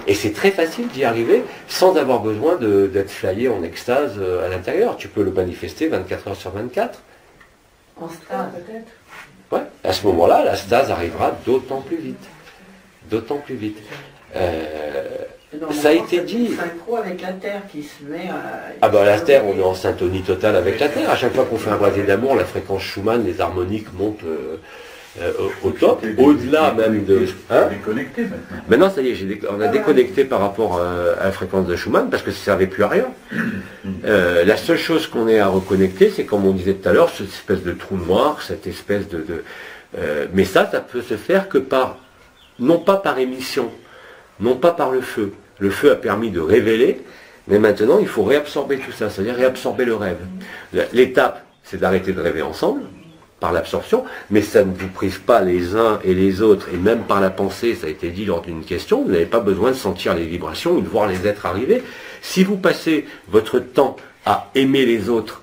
Speaker 1: Et c'est très facile d'y arriver sans avoir besoin d'être flyé en extase à l'intérieur. Tu peux le manifester 24 heures sur 24.
Speaker 3: En stase, peut-être.
Speaker 1: Ouais. À ce moment-là, la stase arrivera d'autant plus vite. D'autant plus vite. Ça a été dit.
Speaker 3: Synchro avec la Terre qui se met à...
Speaker 1: Ah bah la Terre, on est en syntonie totale avec la Terre. À chaque fois qu'on fait un brasier d'amour, la fréquence Schumann, les harmoniques montent au top, au-delà même de... Hein,
Speaker 7: déconnecté maintenant.
Speaker 1: Maintenant, ça y est, on a déconnecté par rapport à la fréquence de Schumann parce que ça ne servait plus à rien. La seule chose qu'on ait à reconnecter, c'est comme on disait tout à l'heure, cette espèce de trou noir, cette espèce mais ça peut se faire que par, non pas par émission, non pas par le feu. Le feu a permis de révéler, mais maintenant, il faut réabsorber tout ça, c'est-à-dire réabsorber le rêve. L'étape, c'est d'arrêter de rêver ensemble, par l'absorption, mais ça ne vous prive pas les uns et les autres, et même par la pensée, ça a été dit lors d'une question, vous n'avez pas besoin de sentir les vibrations ou de voir les êtres arriver. Si vous passez votre temps à aimer les autres,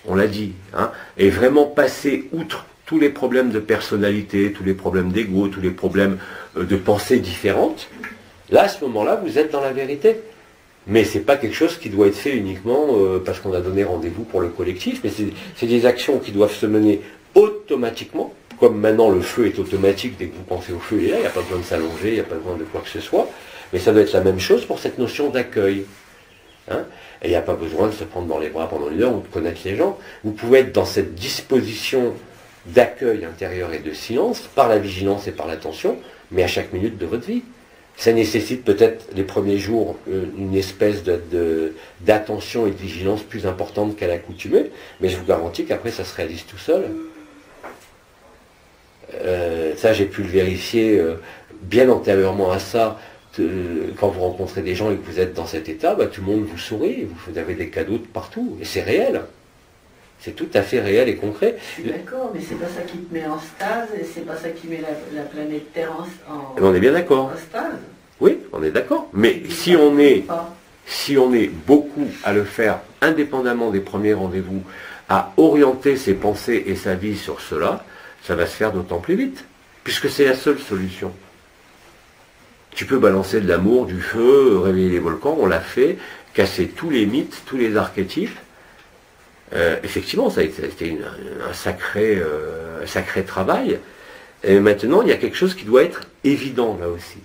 Speaker 1: on l'a dit, hein, et vraiment passer outre tous les problèmes de personnalité, tous les problèmes d'ego, tous les problèmes de pensée différentes, là, à ce moment-là, vous êtes dans la vérité. Mais ce n'est pas quelque chose qui doit être fait uniquement parce qu'on a donné rendez-vous pour le collectif, mais c'est des actions qui doivent se mener automatiquement, comme maintenant le feu est automatique, dès que vous pensez au feu, il est là, il n'y a pas besoin de s'allonger, il n'y a pas besoin de quoi que ce soit, mais ça doit être la même chose pour cette notion d'accueil. Hein, et il n'y a pas besoin de se prendre dans les bras pendant une heure ou de connaître les gens. Vous pouvez être dans cette disposition d'accueil intérieur et de silence, par la vigilance et par l'attention, mais à chaque minute de votre vie. Ça nécessite peut-être les premiers jours une espèce d'attention et de vigilance plus importante qu'à l'accoutumée, mais je vous garantis qu'après ça se réalise tout seul. Ça j'ai pu le vérifier bien antérieurement à ça, quand vous rencontrez des gens et que vous êtes dans cet état, bah, tout le monde vous sourit, vous avez des cadeaux de partout, et c'est réel. C'est tout à fait réel et concret.
Speaker 3: Je suis d'accord, mais c'est pas ça qui te met en stase, et c'est pas ça qui met la planète Terre en
Speaker 1: on est bien d'accord.
Speaker 3: stase.
Speaker 1: Oui, on est d'accord. Mais si on est beaucoup à le faire indépendamment des premiers rendez-vous, à orienter ses pensées et sa vie sur cela, ça va se faire d'autant plus vite, puisque c'est la seule solution. Tu peux balancer de l'amour, du feu, réveiller les volcans, on l'a fait, casser tous les mythes, tous les archétypes. Effectivement, ça a été un sacré travail. Et maintenant, il y a quelque chose qui doit être évident là aussi.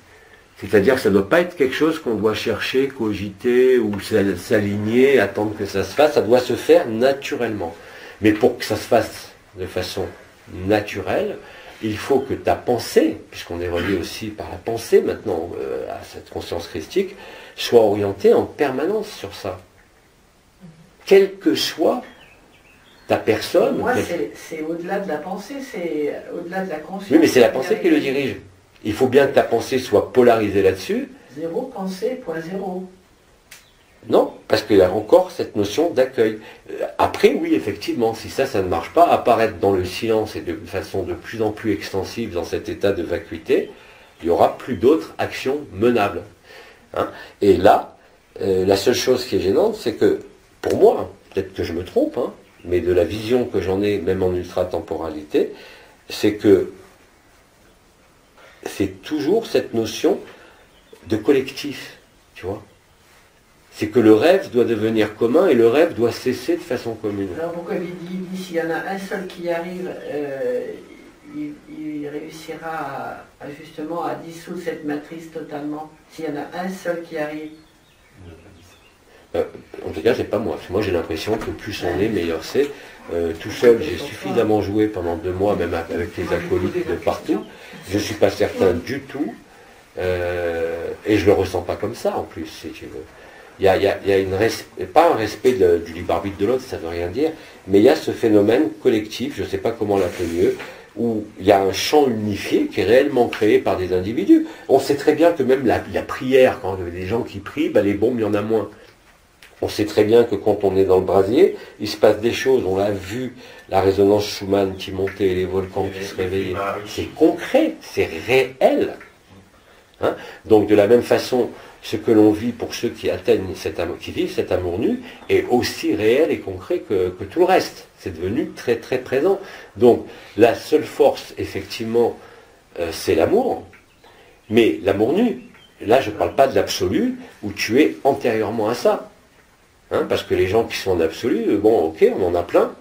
Speaker 1: C'est-à-dire que ça ne doit pas être quelque chose qu'on doit chercher, cogiter ou s'aligner, attendre que ça se fasse. Ça doit se faire naturellement. Mais pour que ça se fasse de façon naturelle, il faut que ta pensée, puisqu'on est relié aussi par la pensée maintenant à cette conscience christique, soit orientée en permanence sur ça. Quelle que soit ta personne.
Speaker 3: Moi, c'est au-delà de la pensée, c'est au-delà de la conscience.
Speaker 1: Oui, mais c'est la pensée qui le dirige. Il faut bien que ta pensée soit polarisée là-dessus.
Speaker 3: Zéro pensée, point zéro.
Speaker 1: Non, parce qu'il y a encore cette notion d'accueil. Après, oui, effectivement, si ça ne marche pas, apparaître dans le silence et de façon de plus en plus extensive dans cet état de vacuité, il n'y aura plus d'autres actions menables. Hein. Et là, la seule chose qui est gênante, c'est que, pour moi, peut-être que je me trompe, hein, mais de la vision que j'en ai, même en ultra-temporalité, c'est que c'est toujours cette notion de collectif, tu vois. C'est que le rêve doit devenir commun et le rêve doit cesser de façon commune.
Speaker 3: Alors pourquoi il dit s'il y en a un seul qui y arrive, il réussira justement à dissoudre cette matrice totalement. S'il y en a un seul qui arrive.
Speaker 1: En tout cas, c'est pas moi. Moi, j'ai l'impression que plus on est, meilleur c'est. Tout seul, j'ai suffisamment joué pendant 2 mois, même avec les acolytes de partout. Je ne suis pas certain du tout. Et je ne le ressens pas comme ça, en plus, si tu veux. Il y a pas un respect du libre arbitre de l'autre, ça ne veut rien dire, mais il y a ce phénomène collectif, je ne sais pas comment l'appeler mieux, où il y a un champ unifié qui est réellement créé par des individus. On sait très bien que même la prière, quand il y a des gens qui prient, les bombes, il y en a moins. On sait très bien que quand on est dans le brasier, il se passe des choses. On l'a vu, la résonance Schumann qui montait, les volcans qui se réveillaient. C'est concret, c'est réel. Hein. Donc de la même façon, ce que l'on vit pour ceux qui atteignent qui vivent cet amour nu est aussi réel et concret que tout le reste. C'est devenu très très présent. Donc la seule force, effectivement, c'est l'amour. Mais l'amour nu, là je ne parle pas de l'absolu où tu es antérieurement à ça. Hein, parce que les gens qui sont en absolu, bon, ok, on en a plein,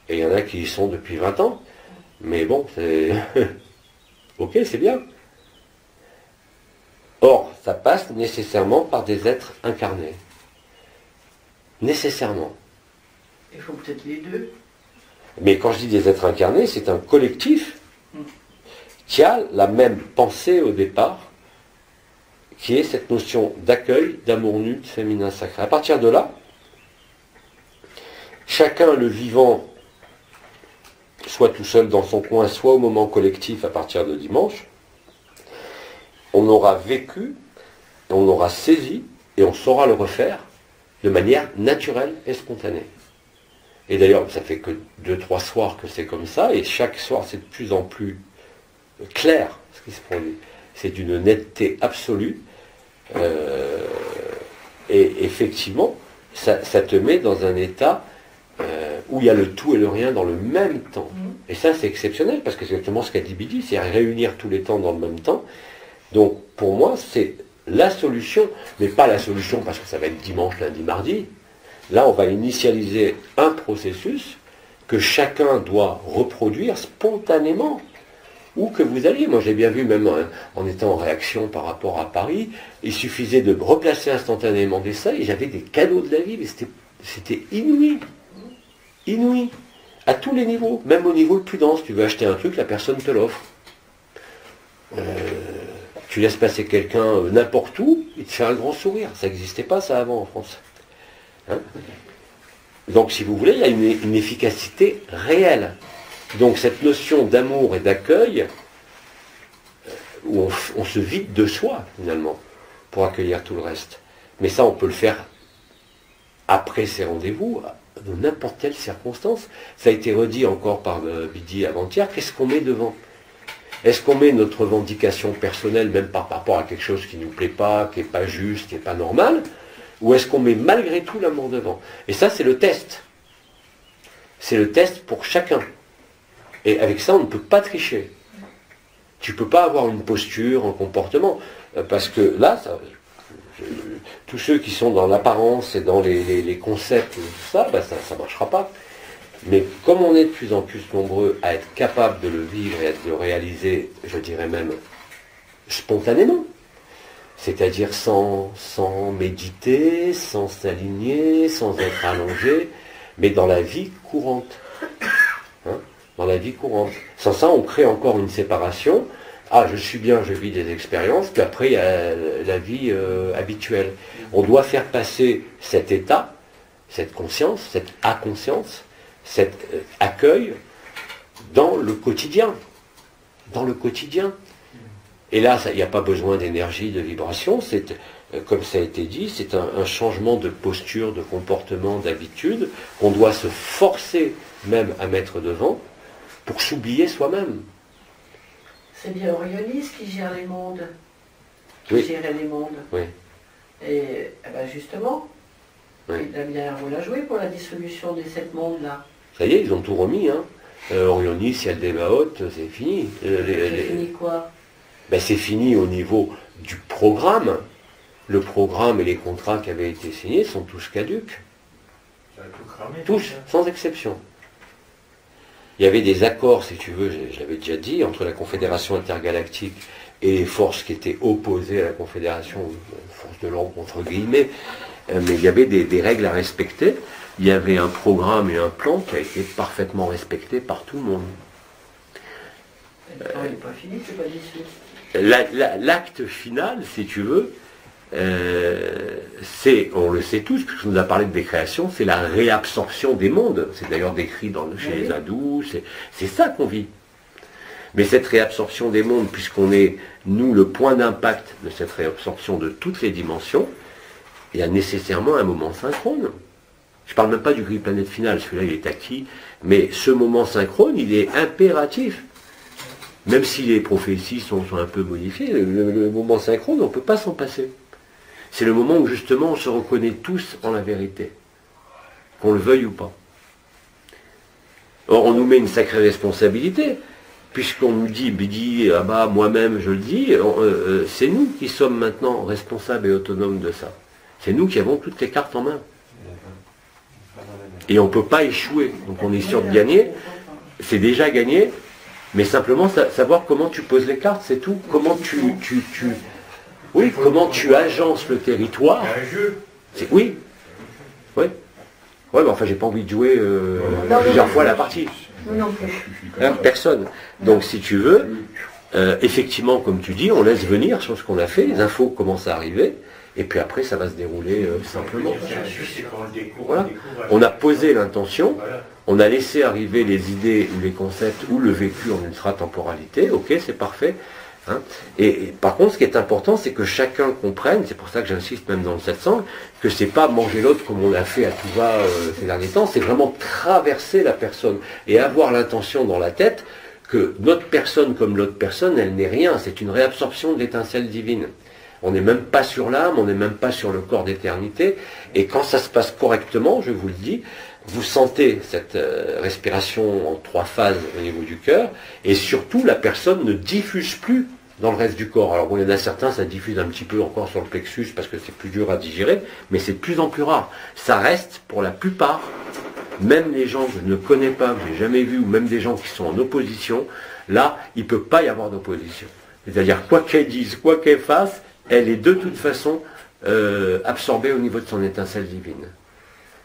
Speaker 1: et il y en a qui y sont depuis 20 ans, mais bon, c'est... ok, c'est bien. Or, ça passe nécessairement par des êtres incarnés. Nécessairement.
Speaker 3: Il faut peut-être les deux.
Speaker 1: Mais quand je dis des êtres incarnés, c'est un collectif qui a la même pensée au départ, qui est cette notion d'accueil, d'amour nu, de féminin sacré. À partir de là, chacun le vivant, soit tout seul dans son coin, soit au moment collectif à partir de dimanche, on aura vécu, on aura saisi, et on saura le refaire de manière naturelle et spontanée. Et d'ailleurs, ça fait que 2-3 soirs que c'est comme ça, et chaque soir c'est de plus en plus clair ce qui se produit. C'est d'une netteté absolue. Et effectivement, ça te met dans un état où il y a le tout et le rien dans le même temps. Et ça, c'est exceptionnel, parce que c'est exactement ce qu'a dit Bidi, c'est réunir tous les temps dans le même temps. Donc, pour moi, c'est la solution, mais pas la solution parce que ça va être dimanche, lundi, mardi. Là, on va initialiser un processus que chacun doit reproduire spontanément. Où que vous alliez. Moi, j'ai bien vu, même en étant en réaction par rapport à Paris, il suffisait de replacer instantanément des salles, et j'avais des cadeaux de la vie, mais c'était inouï. Inouï. À tous les niveaux. Même au niveau le plus dense. Tu veux acheter un truc, la personne te l'offre. Tu laisses passer quelqu'un n'importe où, il te fait un grand sourire. Ça n'existait pas, ça, avant, en France. Hein. Donc, si vous voulez, il y a une efficacité réelle. Donc cette notion d'amour et d'accueil, où on se vide de soi, finalement, pour accueillir tout le reste. Mais ça, on peut le faire après ces rendez-vous, dans n'importe quelle circonstance. Ça a été redit encore par Bidi avant-hier, qu'est-ce qu'on met devant? Est-ce qu'on met notre revendication personnelle, même par rapport à quelque chose qui ne nous plaît pas, qui n'est pas juste, qui n'est pas normal, ou est-ce qu'on met malgré tout l'amour devant? Et ça, c'est le test. C'est le test pour chacun. Et avec ça, on ne peut pas tricher. Tu ne peux pas avoir une posture, un comportement, parce que là, tous ceux qui sont dans l'apparence et dans les concepts, tout ça, ça ne marchera pas. Mais comme on est de plus en plus nombreux à être capables de le vivre et de le réaliser, je dirais même spontanément, c'est-à-dire sans méditer, sans s'aligner, sans être allongé, mais dans la vie courante. Hein, dans la vie courante. Sans ça, on crée encore une séparation. Ah, je suis bien, je vis des expériences, puis après, il y a la vie habituelle. On doit faire passer cet état, cette conscience, cette inconscience, cet accueil dans le quotidien. Dans le quotidien. Et là, il n'y a pas besoin d'énergie, de vibration. comme ça a été dit, c'est un changement de posture, de comportement, d'habitude, qu'on doit se forcer même à mettre devant pour s'oublier soi-même.
Speaker 3: C'est bien Orionis qui gère les mondes, qui
Speaker 1: Oui.
Speaker 3: gérait les mondes.
Speaker 1: Oui.
Speaker 3: Et eh ben justement,
Speaker 1: Oui.
Speaker 3: il a bien un rôle à jouer pour la dissolution des 7 mondes-là.
Speaker 1: Ça y est, ils ont tout remis. Hein. Orionis, Yaldabaoth, c'est fini.
Speaker 3: C'est fini quoi?
Speaker 1: Ben, c'est fini au niveau du programme. Le programme et les contrats qui avaient été signés sont tous caducs.
Speaker 5: Ça a tout cramé.
Speaker 1: Tous,
Speaker 5: tout ça.
Speaker 1: sans exception. Il y avait des accords, si tu veux, je l'avais déjà dit, entre la Confédération intergalactique et les forces qui étaient opposées à la Confédération, forces de l'ordre entre guillemets, mais il y avait des règles à respecter. Il y avait un programme et un plan qui a été parfaitement respecté par tout le monde.
Speaker 3: Le plan n'est pas fini, c'est pas dissous.
Speaker 1: L'acte final, si tu veux, c'est, on le sait tous, puisqu'on nous a parlé de décréation, c'est la réabsorption des mondes. C'est d'ailleurs décrit chez les hindous, c'est ça qu'on vit. Mais cette réabsorption des mondes, puisqu'on est, nous, le point d'impact de cette réabsorption de toutes les dimensions, il y a nécessairement un moment synchrone. Je ne parle même pas du gris planète final, celui-là il est acquis, mais ce moment synchrone, il est impératif. Même si les prophéties sont un peu modifiées, le moment synchrone, on ne peut pas s'en passer. C'est le moment où justement on se reconnaît tous en la vérité, qu'on le veuille ou pas. Or on nous met une sacrée responsabilité, puisqu'on nous dit, ah bah moi-même je le dis, c'est nous qui sommes maintenant responsables et autonomes de ça. C'est nous qui avons toutes les cartes en main. Et on ne peut pas échouer, donc on est sûr de gagner, c'est déjà gagné, mais simplement savoir comment tu poses les cartes, c'est tout. Comment comment tu agences le territoire.
Speaker 5: Il y a un jeu.
Speaker 1: Oui. Oui. Ouais, mais enfin, j'ai pas envie de jouer plusieurs fois la partie.
Speaker 6: Non plus.
Speaker 1: Hein, personne. Donc, si tu veux, effectivement, comme tu dis, on laisse venir sur ce qu'on a fait, les infos commencent à arriver, et puis après, ça va se dérouler simplement.
Speaker 5: C'est un jeu, c'est quand on le découvre.
Speaker 1: Voilà.
Speaker 5: Découvre
Speaker 1: On a posé l'intention.
Speaker 5: Voilà.
Speaker 1: On a laissé arriver les idées ou les concepts ou le vécu en ultra-temporalité, ok, c'est parfait. Hein. Et par contre, ce qui est important, c'est que chacun comprenne, c'est pour ça que j'insiste même dans le satsang, que c'est pas manger l'autre comme on l'a fait à tout va ces derniers temps, c'est vraiment traverser la personne et avoir l'intention dans la tête que notre personne comme l'autre personne, elle n'est rien, c'est une réabsorption de l'étincelle divine. On n'est même pas sur l'âme, on n'est même pas sur le corps d'éternité, et quand ça se passe correctement, je vous le dis, vous sentez cette respiration en 3 phases au niveau du cœur, et surtout la personne ne diffuse plus dans le reste du corps. Alors bon, il y en a certains, ça diffuse un petit peu encore sur le plexus parce que c'est plus dur à digérer, mais c'est de plus en plus rare. Ça reste pour la plupart, même les gens que je ne connais pas, que je n'ai jamais vus, ou même des gens qui sont en opposition, là, il ne peut pas y avoir d'opposition. C'est-à-dire, quoi qu'elle dise, quoi qu'elle fasse, elle est de toute façon absorbée au niveau de son étincelle divine.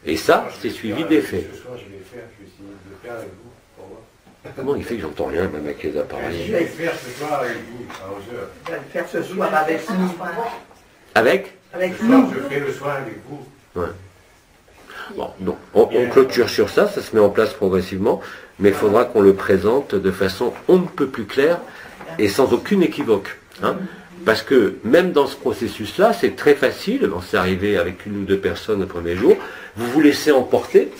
Speaker 1: Et ça, c'est suivi des faits.
Speaker 5: Ce soir, je vais essayer de le faire avec vous. Pour voir.
Speaker 1: Comment il fait que j'entends rien, même avec les
Speaker 5: Je
Speaker 1: appareils?
Speaker 5: vais le faire ce soir avec vous, à 11h.
Speaker 6: Je vais le faire ce soir avec nous.
Speaker 1: Avec
Speaker 6: Avec
Speaker 5: Ce soir,
Speaker 6: nous.
Speaker 5: je fais le soir avec vous.
Speaker 1: Ouais. Bon, donc, on clôture sur ça, ça se met en place progressivement, mais il faudra qu'on le présente de façon on ne peut plus claire et sans aucune équivoque. Hein. Parce que même dans ce processus-là, c'est très facile, bon, c'est arrivé avec 1 ou 2 personnes le premier jour, vous vous laissez emporter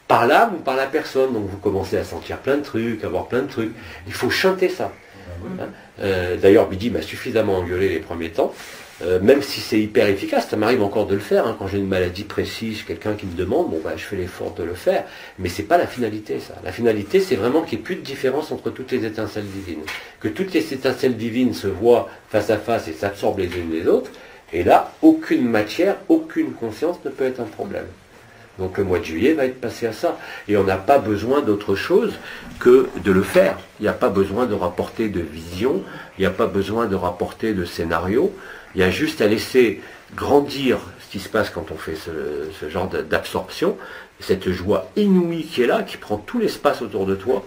Speaker 1: par l'âme ou par la personne, donc vous commencez à sentir plein de trucs, à voir plein de trucs. Il faut chanter ça. Hein. D'ailleurs, Bidi m'a suffisamment engueulé les premiers temps, même si c'est hyper efficace, ça m'arrive encore de le faire, hein, quand j'ai une maladie précise, quelqu'un qui me demande, bon bah je fais l'effort de le faire, mais c'est pas la finalité ça. La finalité c'est vraiment qu'il n'y ait plus de différence entre toutes les étincelles divines. Que toutes les étincelles divines se voient face à face et s'absorbent les unes les autres, et là, aucune matière, aucune conscience ne peut être un problème. Donc le mois de juillet va être passé à ça. Et on n'a pas besoin d'autre chose que de le faire. Il n'y a pas besoin de rapporter de vision, il n'y a pas besoin de rapporter de scénario. Il y a juste à laisser grandir ce qui se passe quand on fait ce genre d'absorption, cette joie inouïe qui est là, qui prend tout l'espace autour de toi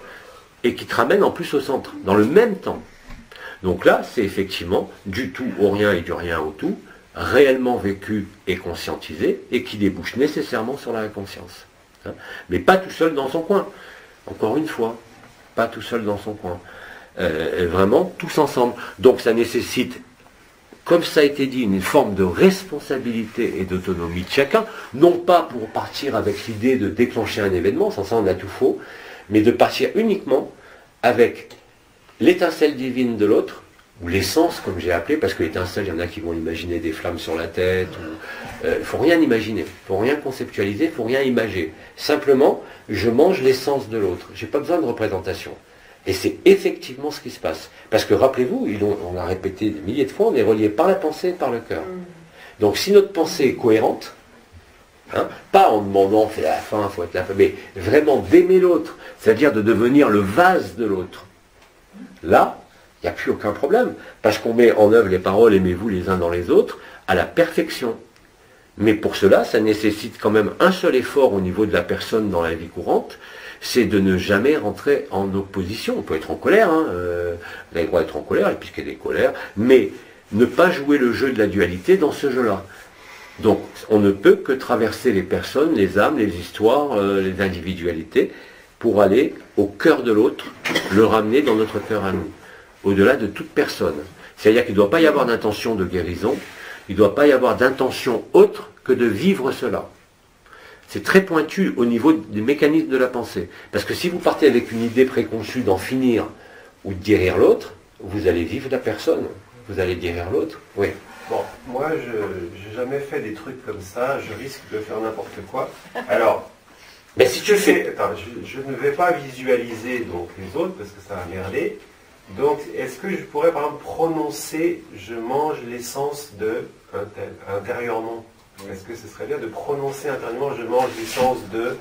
Speaker 1: et qui te ramène en plus au centre, dans le même temps. Donc là, c'est effectivement du tout au rien et du rien au tout, réellement vécu et conscientisé, et qui débouche nécessairement sur la conscience. Hein. Mais pas tout seul dans son coin. Encore une fois, pas tout seul dans son coin. Vraiment tous ensemble. Donc ça nécessite comme ça a été dit, une forme de responsabilité et d'autonomie de chacun, non pas pour partir avec l'idée de déclencher un événement, sans ça on a tout faux, mais de partir uniquement avec l'étincelle divine de l'autre, ou l'essence, comme j'ai appelé, parce que l'étincelle, il y en a qui vont imaginer des flammes sur la tête, il ne faut rien imaginer, il ne faut rien conceptualiser, il ne faut rien imager. Simplement, je mange l'essence de l'autre, je n'ai pas besoin de représentation. Et c'est effectivement ce qui se passe. Parce que rappelez-vous, on l'a répété des milliers de fois, on est relié par la pensée et par le cœur. Donc si notre pensée est cohérente, hein, pas en demandant, c'est la fin, il faut être la fin, mais vraiment d'aimer l'autre, c'est-à-dire de devenir le vase de l'autre. Là, il n'y a plus aucun problème, parce qu'on met en œuvre les paroles, aimez-vous les uns dans les autres, à la perfection. Mais pour cela, ça nécessite quand même un seul effort au niveau de la personne dans la vie courante, c'est de ne jamais rentrer en opposition. On peut être en colère, hein, vous avez le droit d'être en colère, puisqu'il y a des colères, mais ne pas jouer le jeu de la dualité dans ce jeu-là. Donc, on ne peut que traverser les personnes, les âmes, les histoires, les individualités, pour aller au cœur de l'autre, le ramener dans notre cœur à nous, au-delà de toute personne. C'est-à-dire qu'il ne doit pas y avoir d'intention de guérison, il ne doit pas y avoir d'intention autre que de vivre cela. C'est très pointu au niveau du mécanisme de la pensée. Parce que si vous partez avec une idée préconçue d'en finir ou de guérir l'autre, vous allez vivre la personne, vous allez guérir l'autre. Oui.
Speaker 8: Bon, moi, je n'ai jamais fait des trucs comme ça, je risque de faire n'importe quoi. Alors,
Speaker 1: mais si tu le fais...
Speaker 8: Attends, je ne vais pas visualiser donc, les autres parce que ça va merder. Donc, est-ce que je pourrais, par exemple, prononcer « je mange l'essence de un tel » intérieurement? Est-ce que ce serait bien de prononcer intérieurement « je mange l'essence de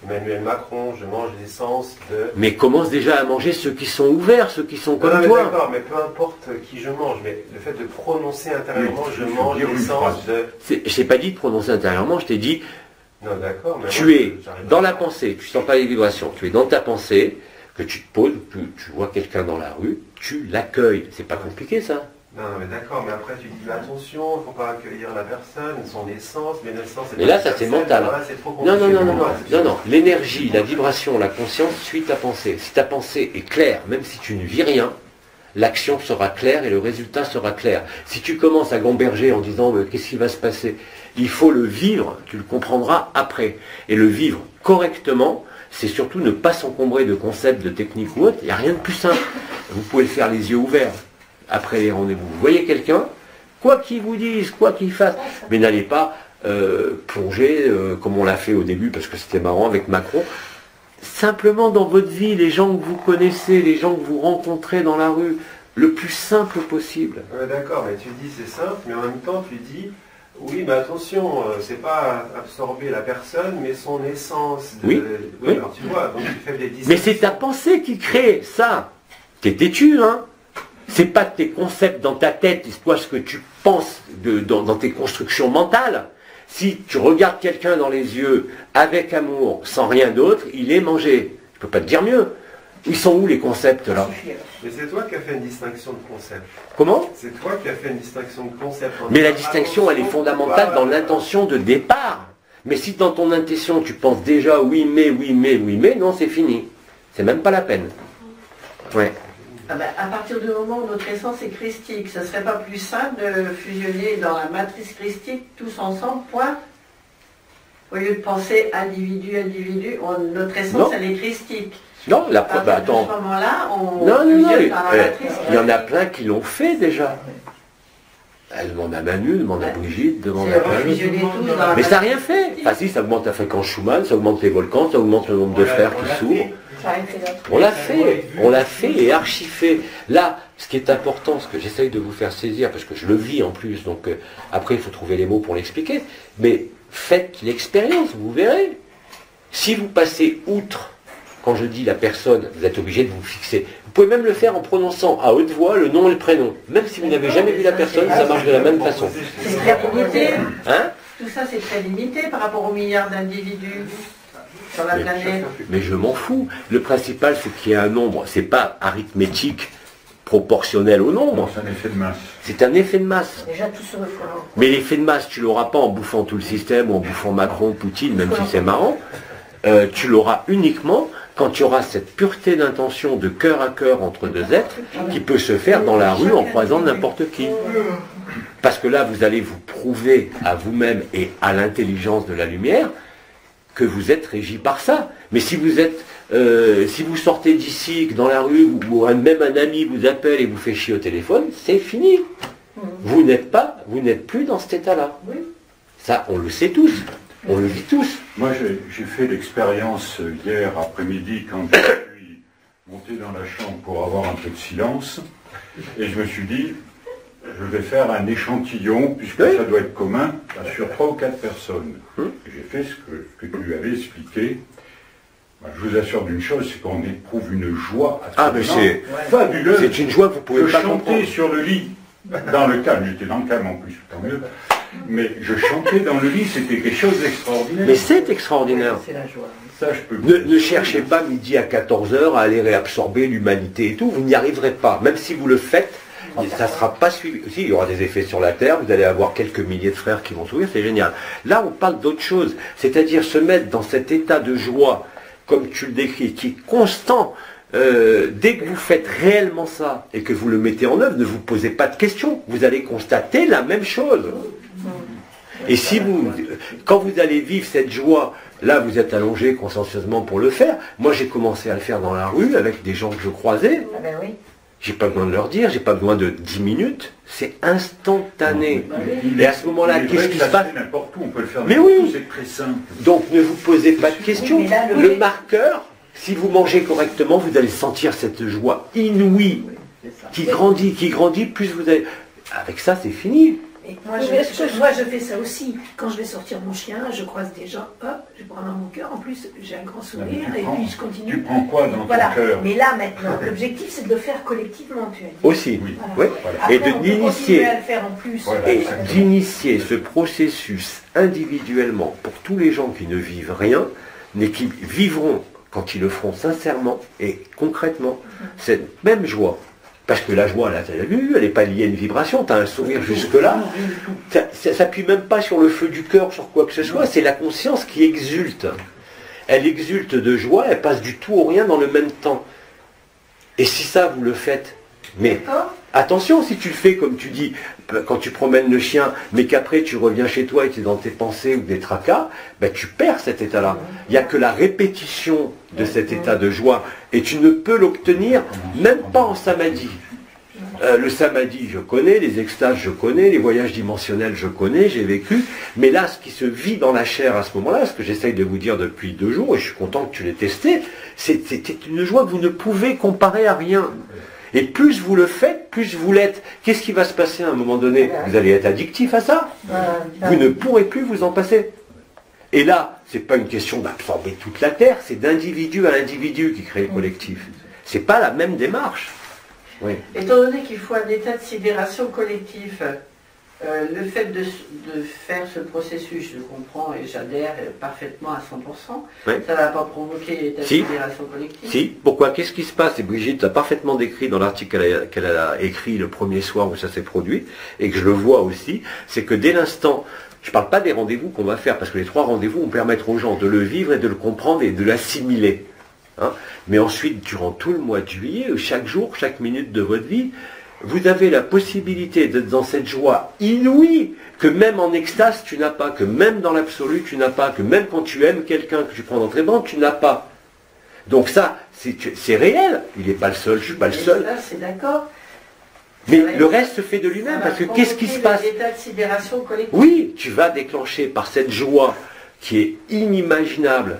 Speaker 8: Emmanuel Macron, je mange l'essence de... »
Speaker 1: Mais commence déjà à manger ceux qui sont ouverts, ceux qui sont comme toi.
Speaker 8: D'accord, mais peu importe qui je mange, mais le fait de prononcer intérieurement « je mange l'essence de... »
Speaker 1: Je t'ai pas dit de prononcer intérieurement, je t'ai dit...
Speaker 8: Non, d'accord, mais
Speaker 1: tu es dans la pensée, tu ne sens pas les vibrations, tu es dans ta pensée, que tu te poses, tu vois quelqu'un dans la rue, tu l'accueilles. C'est pas compliqué ça.
Speaker 8: Non, mais d'accord, mais après tu dis mais attention, il ne faut pas accueillir la personne, son essence, mais l'essence c'est...
Speaker 1: Mais là, ça c'est mental.
Speaker 8: Voilà, c'est trop compliqué.
Speaker 1: Non. L'énergie, la vibration, la conscience suit ta pensée. Si ta pensée est claire, même si tu ne vis rien, l'action sera claire et le résultat sera clair. Si tu commences à gamberger en disant qu'est-ce qui va se passer, il faut le vivre, tu le comprendras après. Et le vivre correctement, c'est surtout ne pas s'encombrer de concepts, de techniques ou autres. Il n'y a rien de plus simple. Vous pouvez le faire les yeux ouverts après les rendez-vous. Vous voyez quelqu'un, quoi qu'il vous dise, quoi qu'il fasse, mais n'allez pas plonger comme on l'a fait au début, parce que c'était marrant avec Macron. Simplement dans votre vie, les gens que vous connaissez, les gens que vous rencontrez dans la rue, le plus simple possible.
Speaker 8: D'accord, mais tu dis c'est simple, mais en même temps tu dis... Oui, mais attention, c'est pas absorber la personne, mais son essence.
Speaker 1: Oui.
Speaker 8: Alors tu vois, donc tu fais des distinctions.
Speaker 1: Mais c'est ta pensée qui crée ça. T'es têtu, hein. C'est pas tes concepts dans ta tête, c'est quoi ce que tu penses dans tes constructions mentales. Si tu regardes quelqu'un dans les yeux avec amour, sans rien d'autre, il est mangé. Je peux pas te dire mieux. Ils sont où les concepts là?
Speaker 8: Mais c'est toi qui as fait une distinction de concept.
Speaker 1: Comment?
Speaker 8: C'est toi qui as fait une distinction de concept.
Speaker 1: Mais la distinction, elle est fondamentale dans l'intention de départ. Mais si dans ton intention, tu penses déjà oui, mais, non, c'est fini. C'est même pas la peine. Ouais.
Speaker 3: Ah ben, à partir du moment où notre essence est christique, ça ne serait pas plus simple de fusionner dans la matrice christique tous ensemble, point? Au lieu de penser individu, notre essence, elle est christique.
Speaker 1: Non, attends.
Speaker 3: À ce moment-là, on
Speaker 1: il y en a plein qui l'ont fait déjà. Elle demande à Manu, demande à Brigitte, demande à plein. Mais ça n'a rien fait. Enfin si, ça augmente la fréquence Schumann, ça augmente les volcans, ça augmente le nombre de frères qui s'ouvrent. On l'a fait et archi fait. Là, ce qui est important, ce que j'essaye de vous faire saisir, parce que je le vis en plus, donc après il faut trouver les mots pour l'expliquer, mais faites l'expérience, vous verrez. Si vous passez outre, quand je dis la personne, vous êtes obligé de vous fixer. Vous pouvez même le faire en prononçant à haute voix le nom et le prénom. Même si vous n'avez jamais vu la personne, ça marche de la même façon.
Speaker 3: C'est très limité.
Speaker 1: Hein?
Speaker 3: Tout ça, c'est très limité par rapport aux milliards d'individus sur la planète.
Speaker 1: Mais je m'en fous. Le principal, c'est qu'il y ait un nombre. C'est pas arithmétique proportionnel au nombre.
Speaker 7: C'est un effet de masse.
Speaker 1: C'est un effet de masse.
Speaker 6: Déjà tout sur le fond.
Speaker 1: Mais l'effet de masse, tu l'auras pas en bouffant tout le système ou en bouffant Macron, Poutine, même si c'est marrant. Tu l'auras uniquement quand il y aura cette pureté d'intention de cœur à cœur entre deux êtres qui peut se faire dans la rue en croisant n'importe qui. Parce que là, vous allez vous prouver à vous-même et à l'intelligence de la lumière que vous êtes régi par ça. Mais si vous êtes, si vous sortez d'ici, que dans la rue, ou même un ami vous appelle et vous fait chier au téléphone, c'est fini. Vous n'êtes plus dans cet état-là. Ça, on le sait tous. On le vit tous.
Speaker 7: Moi, j'ai fait l'expérience hier après-midi quand je suis monté dans la chambre pour avoir un peu de silence. Et je me suis dit, je vais faire un échantillon, puisque ça doit être commun, sur 3 ou 4 personnes. J'ai fait ce que tu lui avais expliqué. Ben, je vous assure d'une chose, c'est qu'on éprouve une joie absolument fabuleuse.
Speaker 1: C'est une joie que vous pouvez pas comprendre.
Speaker 7: Je chantais sur le lit, dans le calme, j'étais dans le calme en plus, tant mieux. Mais je chantais dans le lit, c'était quelque chose d'extraordinaire.
Speaker 1: Mais c'est extraordinaire.
Speaker 3: C'est la joie.
Speaker 7: Ça, je peux
Speaker 1: Ne cherchez pas midi à 14h à aller réabsorber l'humanité et tout, vous n'y arriverez pas. Même si vous le faites, ça ne sera pas suivi. Si, il y aura des effets sur la Terre, vous allez avoir quelques milliers de frères qui vont s'ouvrir, c'est génial. Là, on parle d'autre chose, c'est-à-dire se mettre dans cet état de joie, comme tu le décris, qui est constant. Dès que vous faites réellement ça et que vous le mettez en œuvre, ne vous posez pas de questions. Vous allez constater la même chose. Et si quand vous allez vivre cette joie, là vous êtes allongé consciencieusement pour le faire. Moi j'ai commencé à le faire dans la rue avec des gens que je croisais.
Speaker 3: Ah ben oui.
Speaker 1: J'ai pas besoin de leur dire, j'ai pas besoin de 10 minutes, c'est instantané. Et à ce moment-là, qu'est-ce qui se passe?
Speaker 7: N'importe où, on peut le faire.
Speaker 1: Mais oui.
Speaker 7: C'est très simple.
Speaker 1: Donc ne vous posez pas de questions.
Speaker 3: Oui, mais là,
Speaker 1: le marqueur, si vous mangez correctement, vous allez sentir cette joie inouïe qui grandit, plus vous allez... Avec ça, c'est fini.
Speaker 6: Et moi, je fais ça aussi. Quand je vais sortir mon chien, je croise des gens, hop, je prends dans mon cœur. En plus, j'ai un grand sourire et puis je continue.
Speaker 7: Tu prends quoi dans
Speaker 6: Voilà.
Speaker 7: ton cœur?
Speaker 6: Mais là, maintenant, l'objectif, c'est de le faire collectivement, tu as dit.
Speaker 1: Aussi,
Speaker 7: Oui.
Speaker 1: ouais.
Speaker 6: Après,
Speaker 1: Et
Speaker 6: on peut continuer à le faire en plus.
Speaker 7: Voilà.
Speaker 1: Et d'initier ce processus individuellement pour tous les gens qui ne vivent rien, mais qui vivront, quand ils le feront sincèrement et concrètement, cette même joie. Parce que la joie, là, tu l'as vu, elle n'est pas liée à une vibration, tu as un sourire jusque-là. Ça ne s'appuie même pas sur le feu du cœur, sur quoi que ce soit, c'est la conscience qui exulte. Elle exulte de joie, elle passe du tout au rien dans le même temps. Et si ça, vous le faites, mais attention, si tu le fais comme tu dis, quand tu promènes le chien, mais qu'après tu reviens chez toi et tu es dans tes pensées ou des tracas, ben tu perds cet état-là. Il n'y a que la répétition de cet état de joie. Et tu ne peux l'obtenir même pas en samadhi. Le samadhi, je connais, les extases, je connais, les voyages dimensionnels, je connais, j'ai vécu. Mais là, ce qui se vit dans la chair à ce moment-là, ce que j'essaye de vous dire depuis 2 jours, et je suis content que tu l'aies testé, c'est une joie que vous ne pouvez comparer à rien. Et plus vous le faites, plus vous l'êtes. Qu'est-ce qui va se passer à un moment donné? Vous allez être addictif à ça. Vous ne pourrez plus vous en passer. Et là, c'est pas une question d'absorber toute la Terre, c'est d'individu à individu qui crée le collectif. C'est pas la même démarche. Oui.
Speaker 3: Étant donné qu'il faut un état de sidération collectif, le fait de faire ce processus, je comprends et j'adhère parfaitement à 100%,
Speaker 1: Oui.
Speaker 3: ça ne va pas provoquer l'état de sidération collective.
Speaker 1: Si, pourquoi? Qu'est-ce qui se passe? Et Brigitte a parfaitement décrit dans l'article qu'elle a écrit le premier soir où ça s'est produit, et que je le vois aussi, c'est que dès l'instant, je ne parle pas des rendez-vous qu'on va faire, parce que les 3 rendez-vous vont permettre aux gens de le vivre et de le comprendre et de l'assimiler. Hein. Mais ensuite, durant tout le mois de juillet, chaque jour, chaque minute de votre vie, vous avez la possibilité d'être dans cette joie inouïe que même en extase tu n'as pas, que même dans l'absolu tu n'as pas, que même quand tu aimes quelqu'un que tu prends dans tes bras, tu n'as pas. Donc ça, c'est réel. Il n'est pas le seul, je ne suis pas le seul.
Speaker 3: Ça, c'est d'accord.
Speaker 1: Mais le reste se fait de lui-même, parce que qu'est-ce qui se passe?
Speaker 3: L'état de sidération collective.
Speaker 1: Oui, tu vas déclencher par cette joie qui est inimaginable,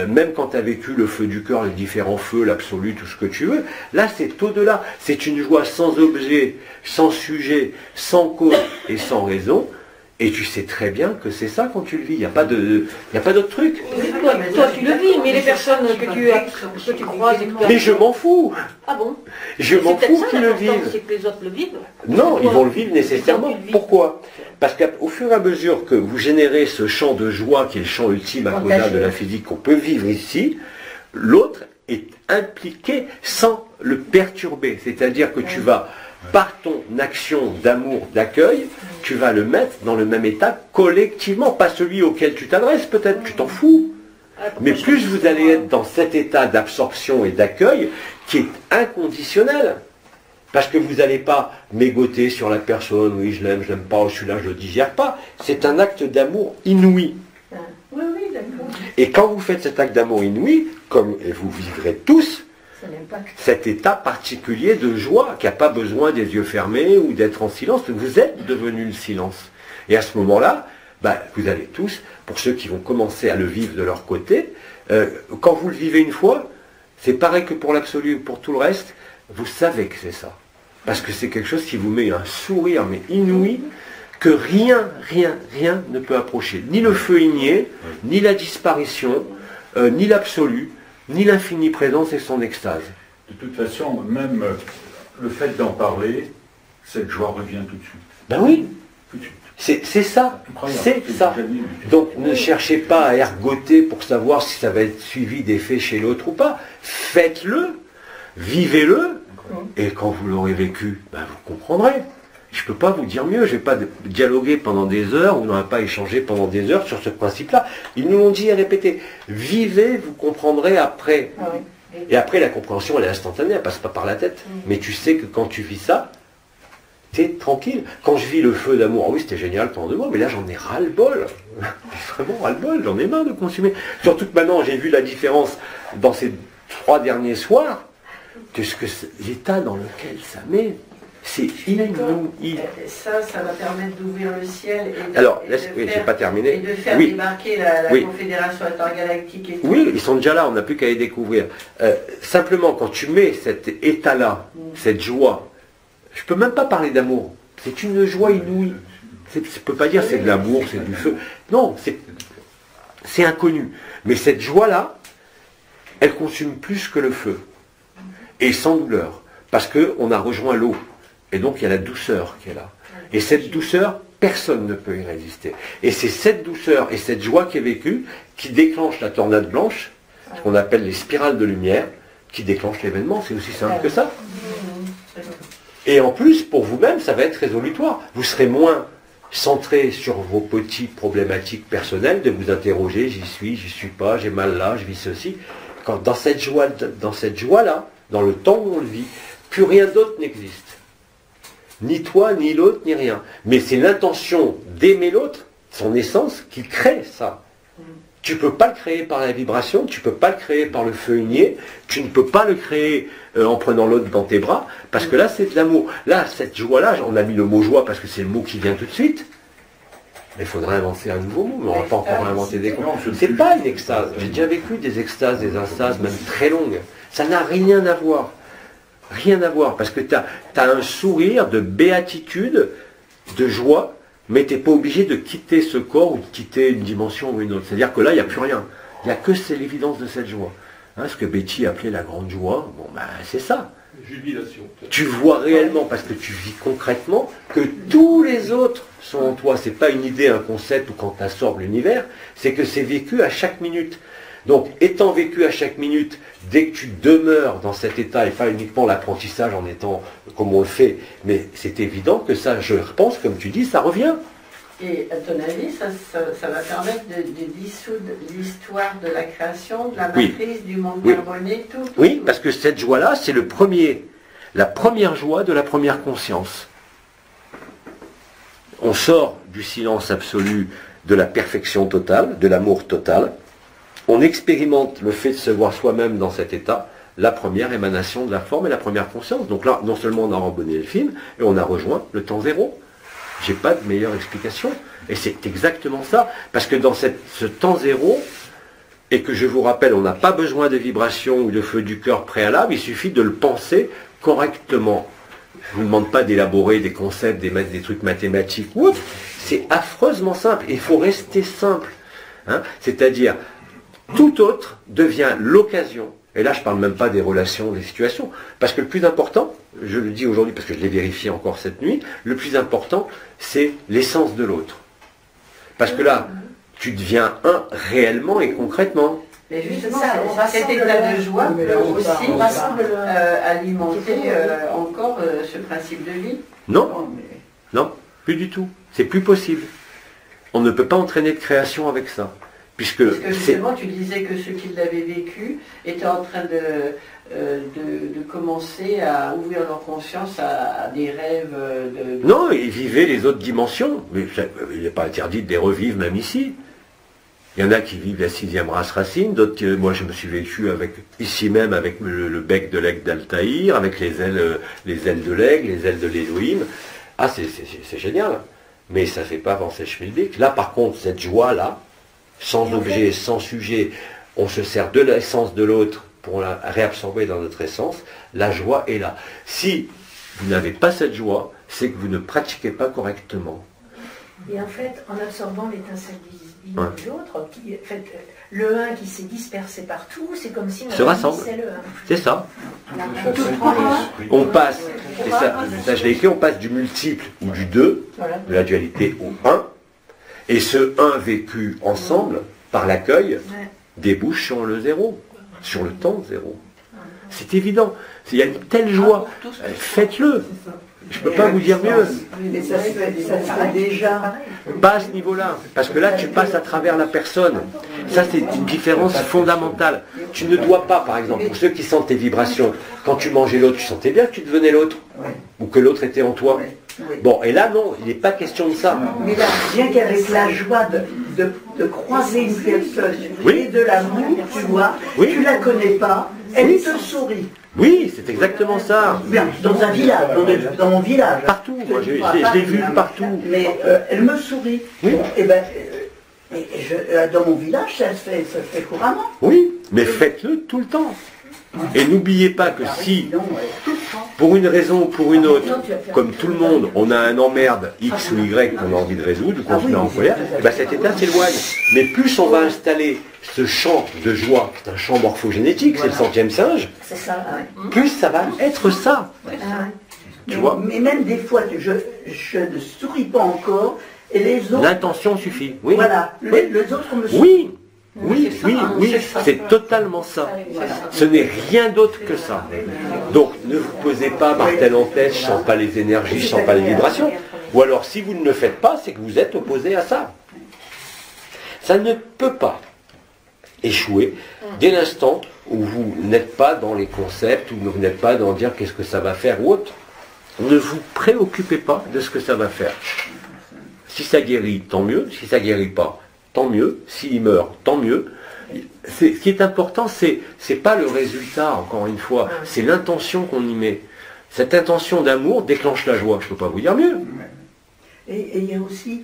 Speaker 1: même quand tu as vécu le feu du cœur, les différents feux, l'absolu, tout ce que tu veux, là c'est au-delà. C'est une joie sans objet, sans sujet, sans cause et sans raison. Et tu sais très bien que c'est ça quand tu le vis. Il n'y a pas d'autre truc.
Speaker 6: Toi, tu le vis, mais les personnes que tu croises...
Speaker 1: Mais je m'en fous.
Speaker 6: Ah bon?
Speaker 1: Je m'en fous qu'ils le vivent.
Speaker 6: C'est que les autres le vivent.
Speaker 1: Non, ils vont le vivre nécessairement. Pourquoi? Parce qu'au fur et à mesure que vous générez ce champ de joie, qui est le champ ultime à cause de la physique qu'on peut vivre ici, l'autre est impliqué sans le perturber. C'est-à-dire que tu vas, par ton action d'amour, d'accueil, tu vas le mettre dans le même état collectivement, pas celui auquel tu t'adresses peut-être, tu t'en fous. Mais plus vous allez être dans cet état d'absorption et d'accueil qui est inconditionnel. Parce que vous n'allez pas mégoter sur la personne, oui, je l'aime pas, je suis là, je le digère pas. C'est un acte d'amour inouï.
Speaker 3: Oui, oui, d'accord.
Speaker 1: Et quand vous faites cet acte d'amour inouï, comme et vous vivrez tous, cet état particulier de joie qui n'a pas besoin des yeux fermés ou d'être en silence, vous êtes devenu le silence. Et à ce moment-là, vous allez tous, pour ceux qui vont commencer à le vivre de leur côté, quand vous le vivez une fois, c'est pareil que pour l'absolu, pour tout le reste, vous savez que c'est ça. Parce que c'est quelque chose qui vous met un sourire, mais inouï, que rien ne peut approcher. Ni le feu igné, ni la disparition, ni l'absolu, ni l'infinie présence et son extase.
Speaker 7: De toute façon, même le fait d'en parler, cette joie revient tout de suite.
Speaker 1: Ben oui,
Speaker 7: Tout de suite.
Speaker 1: c'est ça, c'est ça. Donc ne cherchez pas à ergoter pour savoir si ça va être suivi d'effets chez l'autre ou pas. Faites-le, vivez-le, et quand vous l'aurez vécu, vous comprendrez. Je ne peux pas vous dire mieux, je ne vais pas dialoguer pendant des heures, on n'aura pas échangé pendant des heures sur ce principe-là. Ils nous l'ont dit et répété. Vivez, vous comprendrez après.
Speaker 3: Ah oui.
Speaker 1: Et après, la compréhension, elle est instantanée, elle ne passe pas par la tête. Mais tu sais que quand tu vis ça, tu es tranquille. Quand je vis le feu d'amour, oui, c'était génial pendant 2 mois, mais là, j'en ai ras-le-bol. Vraiment ras-le-bol, j'en ai marre de consommer. Surtout que maintenant, j'ai vu la différence dans ces 3 derniers soirs, que l'état dans lequel ça met. C'est inouï.
Speaker 3: Ça va permettre d'ouvrir le ciel et
Speaker 1: Alors,
Speaker 3: j'ai
Speaker 1: pas terminé.
Speaker 3: Et de faire
Speaker 1: Oui.
Speaker 3: débarquer la
Speaker 1: Oui.
Speaker 3: Confédération intergalactique et tout.
Speaker 1: Oui, ils sont déjà là, on n'a plus qu'à les découvrir. Simplement, quand tu mets cet état-là, cette joie, je ne peux même pas parler d'amour. C'est une joie inouïe. Je ne peux pas dire c'est de l'amour, c'est du feu. Non, c'est inconnu. Mais cette joie-là, elle consume plus que le feu. Et sans douleur. Parce qu'on a rejoint l'eau. Et donc il y a la douceur qui est là. Et cette douceur, personne ne peut y résister. Et c'est cette douceur et cette joie qui est vécue qui déclenche la tornade blanche, ce qu'on appelle les spirales de lumière, qui déclenchent l'événement. C'est aussi simple que ça. Et en plus, pour vous-même, ça va être résolutoire. Vous serez moins centré sur vos petites problématiques personnelles, de vous interroger, j'y suis pas, j'ai mal là, je vis ceci. Quand dans cette joie-là, dans le temps où on le vit, plus rien d'autre n'existe. Ni toi, ni l'autre, ni rien. Mais c'est l'intention d'aimer l'autre, son essence, qui crée ça. Tu ne peux pas le créer par la vibration, tu ne peux pas le créer par le feu igné, tu ne peux pas le créer en prenant l'autre dans tes bras, parce que là, c'est de l'amour. Là, cette joie-là, on a mis le mot joie parce que c'est le mot qui vient tout de suite. Mais il faudrait inventer un nouveau mot, mais on ne va pas encore inventer des mots. C'est pas une extase. J'ai déjà vécu des extases, des instases, même très longues. Ça n'a rien à voir. Rien à voir, parce que tu as un sourire de béatitude, de joie, mais tu n'es pas obligé de quitter ce corps ou de quitter une dimension ou une autre. C'est-à-dire que là, il n'y a plus rien. Il n'y a que c'est l'évidence de cette joie. Ce que Betty appelait la grande joie, c'est ça.
Speaker 4: Jubilation.
Speaker 1: Tu vois réellement, parce que tu vis concrètement, que tous les autres sont en toi. Ce n'est pas une idée, un concept ou quand tu absorbes l'univers, c'est que c'est vécu à chaque minute. Donc, étant vécu à chaque minute, dès que tu demeures dans cet état, et pas uniquement l'apprentissage en étant comme on le fait, mais c'est évident que ça, je repense, comme tu dis, ça revient.
Speaker 3: Et à ton avis, ça va permettre de dissoudre l'histoire de la création, de la matrice, du monde carboné, tout.
Speaker 1: Oui, parce que cette joie-là, c'est la première joie de la première conscience. On sort du silence absolu, de la perfection totale, de l'amour total. On expérimente le fait de se voir soi-même dans cet état, la première émanation de la forme et la première conscience. Donc là, non seulement on a rembonné le film, et on a rejoint le temps zéro. J'ai pas de meilleure explication. Et c'est exactement ça. Parce que dans ce temps zéro, et que je vous rappelle, on n'a pas besoin de vibrations ou de feu du cœur préalable, il suffit de le penser correctement. Je ne vous demande pas d'élaborer des concepts, d'émettre des trucs mathématiques. C'est affreusement simple. Il faut rester simple. C'est-à-dire, tout autre devient l'occasion. Et là, je ne parle même pas des relations, des situations. Parce que le plus important, je le dis aujourd'hui parce que je l'ai vérifié encore cette nuit, le plus important, c'est l'essence de l'autre. Parce que là, tu deviens un réellement et concrètement.
Speaker 3: Mais justement, cet état de joie peut aussi alimenter encore ce principe de vie.
Speaker 1: Non, non, plus du tout. C'est plus possible. On ne peut pas entraîner de création avec ça. Puisque
Speaker 3: Parce que justement, tu disais que ceux qui l'avaient vécu étaient en train de commencer à ouvrir leur conscience à des rêves de...
Speaker 1: Non, ils vivaient les autres dimensions. Mais il n'est pas interdit de les revivre même ici. Il y en a qui vivent la 6e race racine, d'autres, moi je me suis vécu ici même avec le bec de l'aigle d'Altaïr, avec les ailes de l'aigle, les ailes de l'Élohim. Ah, c'est génial. Mais ça ne fait pas avancer Schmilblick. Là par contre, cette joie-là, sans objet, sans sujet, on se sert de l'essence de l'autre pour la réabsorber dans notre essence, la joie est là. Si vous n'avez pas cette joie, c'est que vous ne pratiquez pas correctement.
Speaker 6: Et en fait, en absorbant l'étincelle divine de l'autre, le 1 qui s'est dispersé partout, c'est comme si on
Speaker 1: se rassemble.
Speaker 6: le 1.
Speaker 1: C'est ça. On passe, et ça je l'ai écrit, on passe du multiple ou du 2, de la dualité au 1, et ce 1 vécu ensemble, par l'accueil, débouche sur le 0, sur le temps 0. C'est évident. Il y a une telle joie. Faites-le. Je ne peux pas vous dire mieux.
Speaker 9: Mais ça se fait déjà.
Speaker 1: Pas à ce niveau-là. Parce que là, tu passes à travers la personne. Ça, c'est une différence fondamentale. Tu ne dois pas, par exemple, pour ceux qui sentent tes vibrations, quand tu mangeais l'autre, tu sentais bien que tu devenais l'autre. Ou que l'autre était en toi. Bon, et là, non, il n'est pas question de ça.
Speaker 9: Mais là, rien qu'avec la joie de croiser une personne et de l'amour, tu vois, tu la connais pas, elle te sourit.
Speaker 1: Oui, c'est exactement ça.
Speaker 9: Bien, dans un village, dans mon village.
Speaker 1: Partout, moi, je l'ai vu partout.
Speaker 9: Mais elle me sourit.
Speaker 1: Oui.
Speaker 9: Et ben, dans mon village, ça se fait couramment.
Speaker 1: Oui, mais faites-le tout le temps. Et n'oubliez pas que si, pour une raison ou pour une autre, comme tout le monde, on a un emmerde X ou Y qu'on a envie de résoudre, ou qu'on se met en colère, ben cet état s'éloigne. Mais plus on va installer ce champ de joie, c'est un champ morphogénétique, c'est le 100e singe, plus ça va être ça. Tu vois ?
Speaker 9: Mais même des fois, je ne souris pas encore, et les autres...
Speaker 1: L'intention suffit. Oui.
Speaker 9: Voilà, les autres me sourient.
Speaker 1: Oui. Oui, c'est totalement ça. Ce n'est rien d'autre que ça. Donc ne vous posez pas martel en tête, je sens pas les énergies, je sens pas les vibrations. Ou alors si vous ne le faites pas, c'est que vous êtes opposé à ça. Ça ne peut pas échouer dès l'instant où vous n'êtes pas dans les concepts, où vous n'êtes pas dans dire qu'est-ce que ça va faire ou autre. Ne vous préoccupez pas de ce que ça va faire. Si ça guérit, tant mieux. Si ça guérit pas, tant mieux. S'il meurt, tant mieux. Ce qui est important, c'est pas le résultat, encore une fois, c'est l'intention qu'on y met. Cette intention d'amour déclenche la joie, je ne peux pas vous dire mieux.
Speaker 9: Et il y a aussi,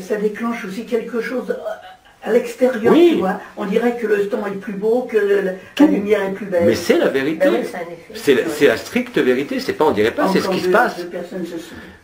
Speaker 9: ça déclenche aussi quelque chose à l'extérieur, tu vois. On dirait que le temps est plus beau, que la lumière est plus belle.
Speaker 1: Mais c'est la vérité. C'est la stricte vérité, c'est pas on dirait pas, c'est ce qui se passe.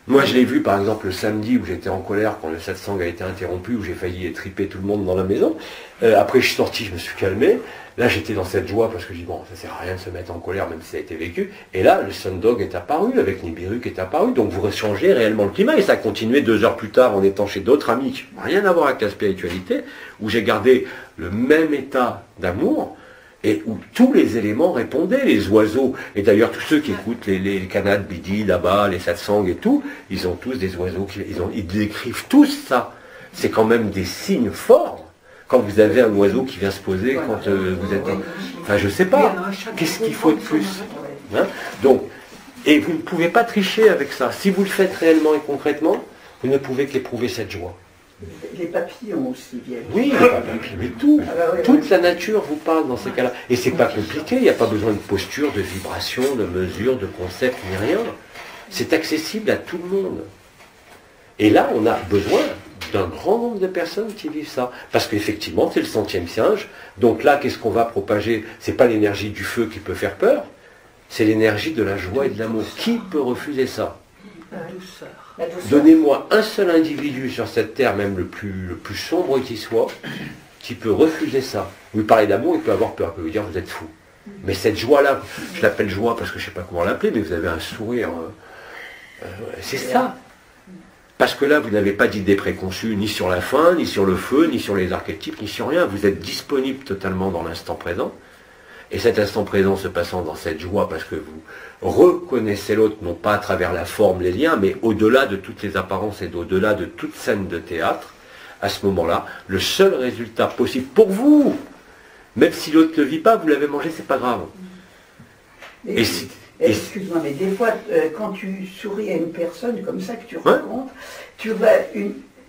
Speaker 1: Moi je l'ai vu par exemple le samedi où j'étais en colère quand le satsang a été interrompu, où j'ai failli triper tout le monde dans la maison. Après je suis sorti, je me suis calmé. Là j'étais dans cette joie parce que je dis bon, ça sert à rien de se mettre en colère même si ça a été vécu. Et là le Sundog est apparu, avec Nibiru qui est apparu, donc vous changez réellement le climat. Et ça a continué 2 heures plus tard en étant chez d'autres amis qui n'ont rien à voir avec la spiritualité, où j'ai gardé le même état d'amour et où tous les éléments répondaient, les oiseaux. Et d'ailleurs tous ceux qui écoutent les Kanats Bidi là-bas, les satsangs et tout, ils ont tous des oiseaux, ils décrivent tous ça. C'est quand même des signes forts. Quand vous avez un oiseau qui vient se poser, quand vous êtes... Enfin, je sais pas. Qu'est-ce qu'il faut de plus, hein? Donc, et vous ne pouvez pas tricher avec ça. Si vous le faites réellement et concrètement, vous ne pouvez qu'éprouver cette joie.
Speaker 9: Les papillons aussi viennent.
Speaker 1: Oui, les papillons, mais tout. Toute la nature vous parle dans ces cas-là. Et c'est pas compliqué, il n'y a pas besoin de posture, de vibration, de mesure, de concept, ni rien. C'est accessible à tout le monde. Et là, on a besoin d'un grand nombre de personnes qui vivent ça. Parce qu'effectivement, c'est le 100e singe. Donc là, qu'est-ce qu'on va propager? C'est pas l'énergie du feu qui peut faire peur, c'est l'énergie de la joie et de l'amour. Qui peut refuser ça?
Speaker 6: La douceur.
Speaker 1: Donnez-moi un seul individu sur cette terre, même le plus sombre qu'il soit, qui peut refuser ça. Vous lui parlez d'amour, il peut avoir peur, il peut vous dire vous êtes fou. Mais cette joie-là, je l'appelle joie parce que je ne sais pas comment l'appeler, mais vous avez un sourire. C'est ça. Parce que là, vous n'avez pas d'idée préconçue ni sur la fin, ni sur le feu, ni sur les archétypes, ni sur rien. Vous êtes disponible totalement dans l'instant présent. Et cet instant présent se passant dans cette joie parce que vous reconnaissez l'autre, non pas à travers la forme, les liens, mais au-delà de toutes les apparences et au-delà de toute scène de théâtre, à ce moment-là, le seul résultat possible pour vous, même si l'autre ne le vit pas, vous l'avez mangé, c'est pas grave.
Speaker 9: Et si, excuse-moi, mais des fois, quand tu souris à une personne comme ça que tu rencontres, tu vois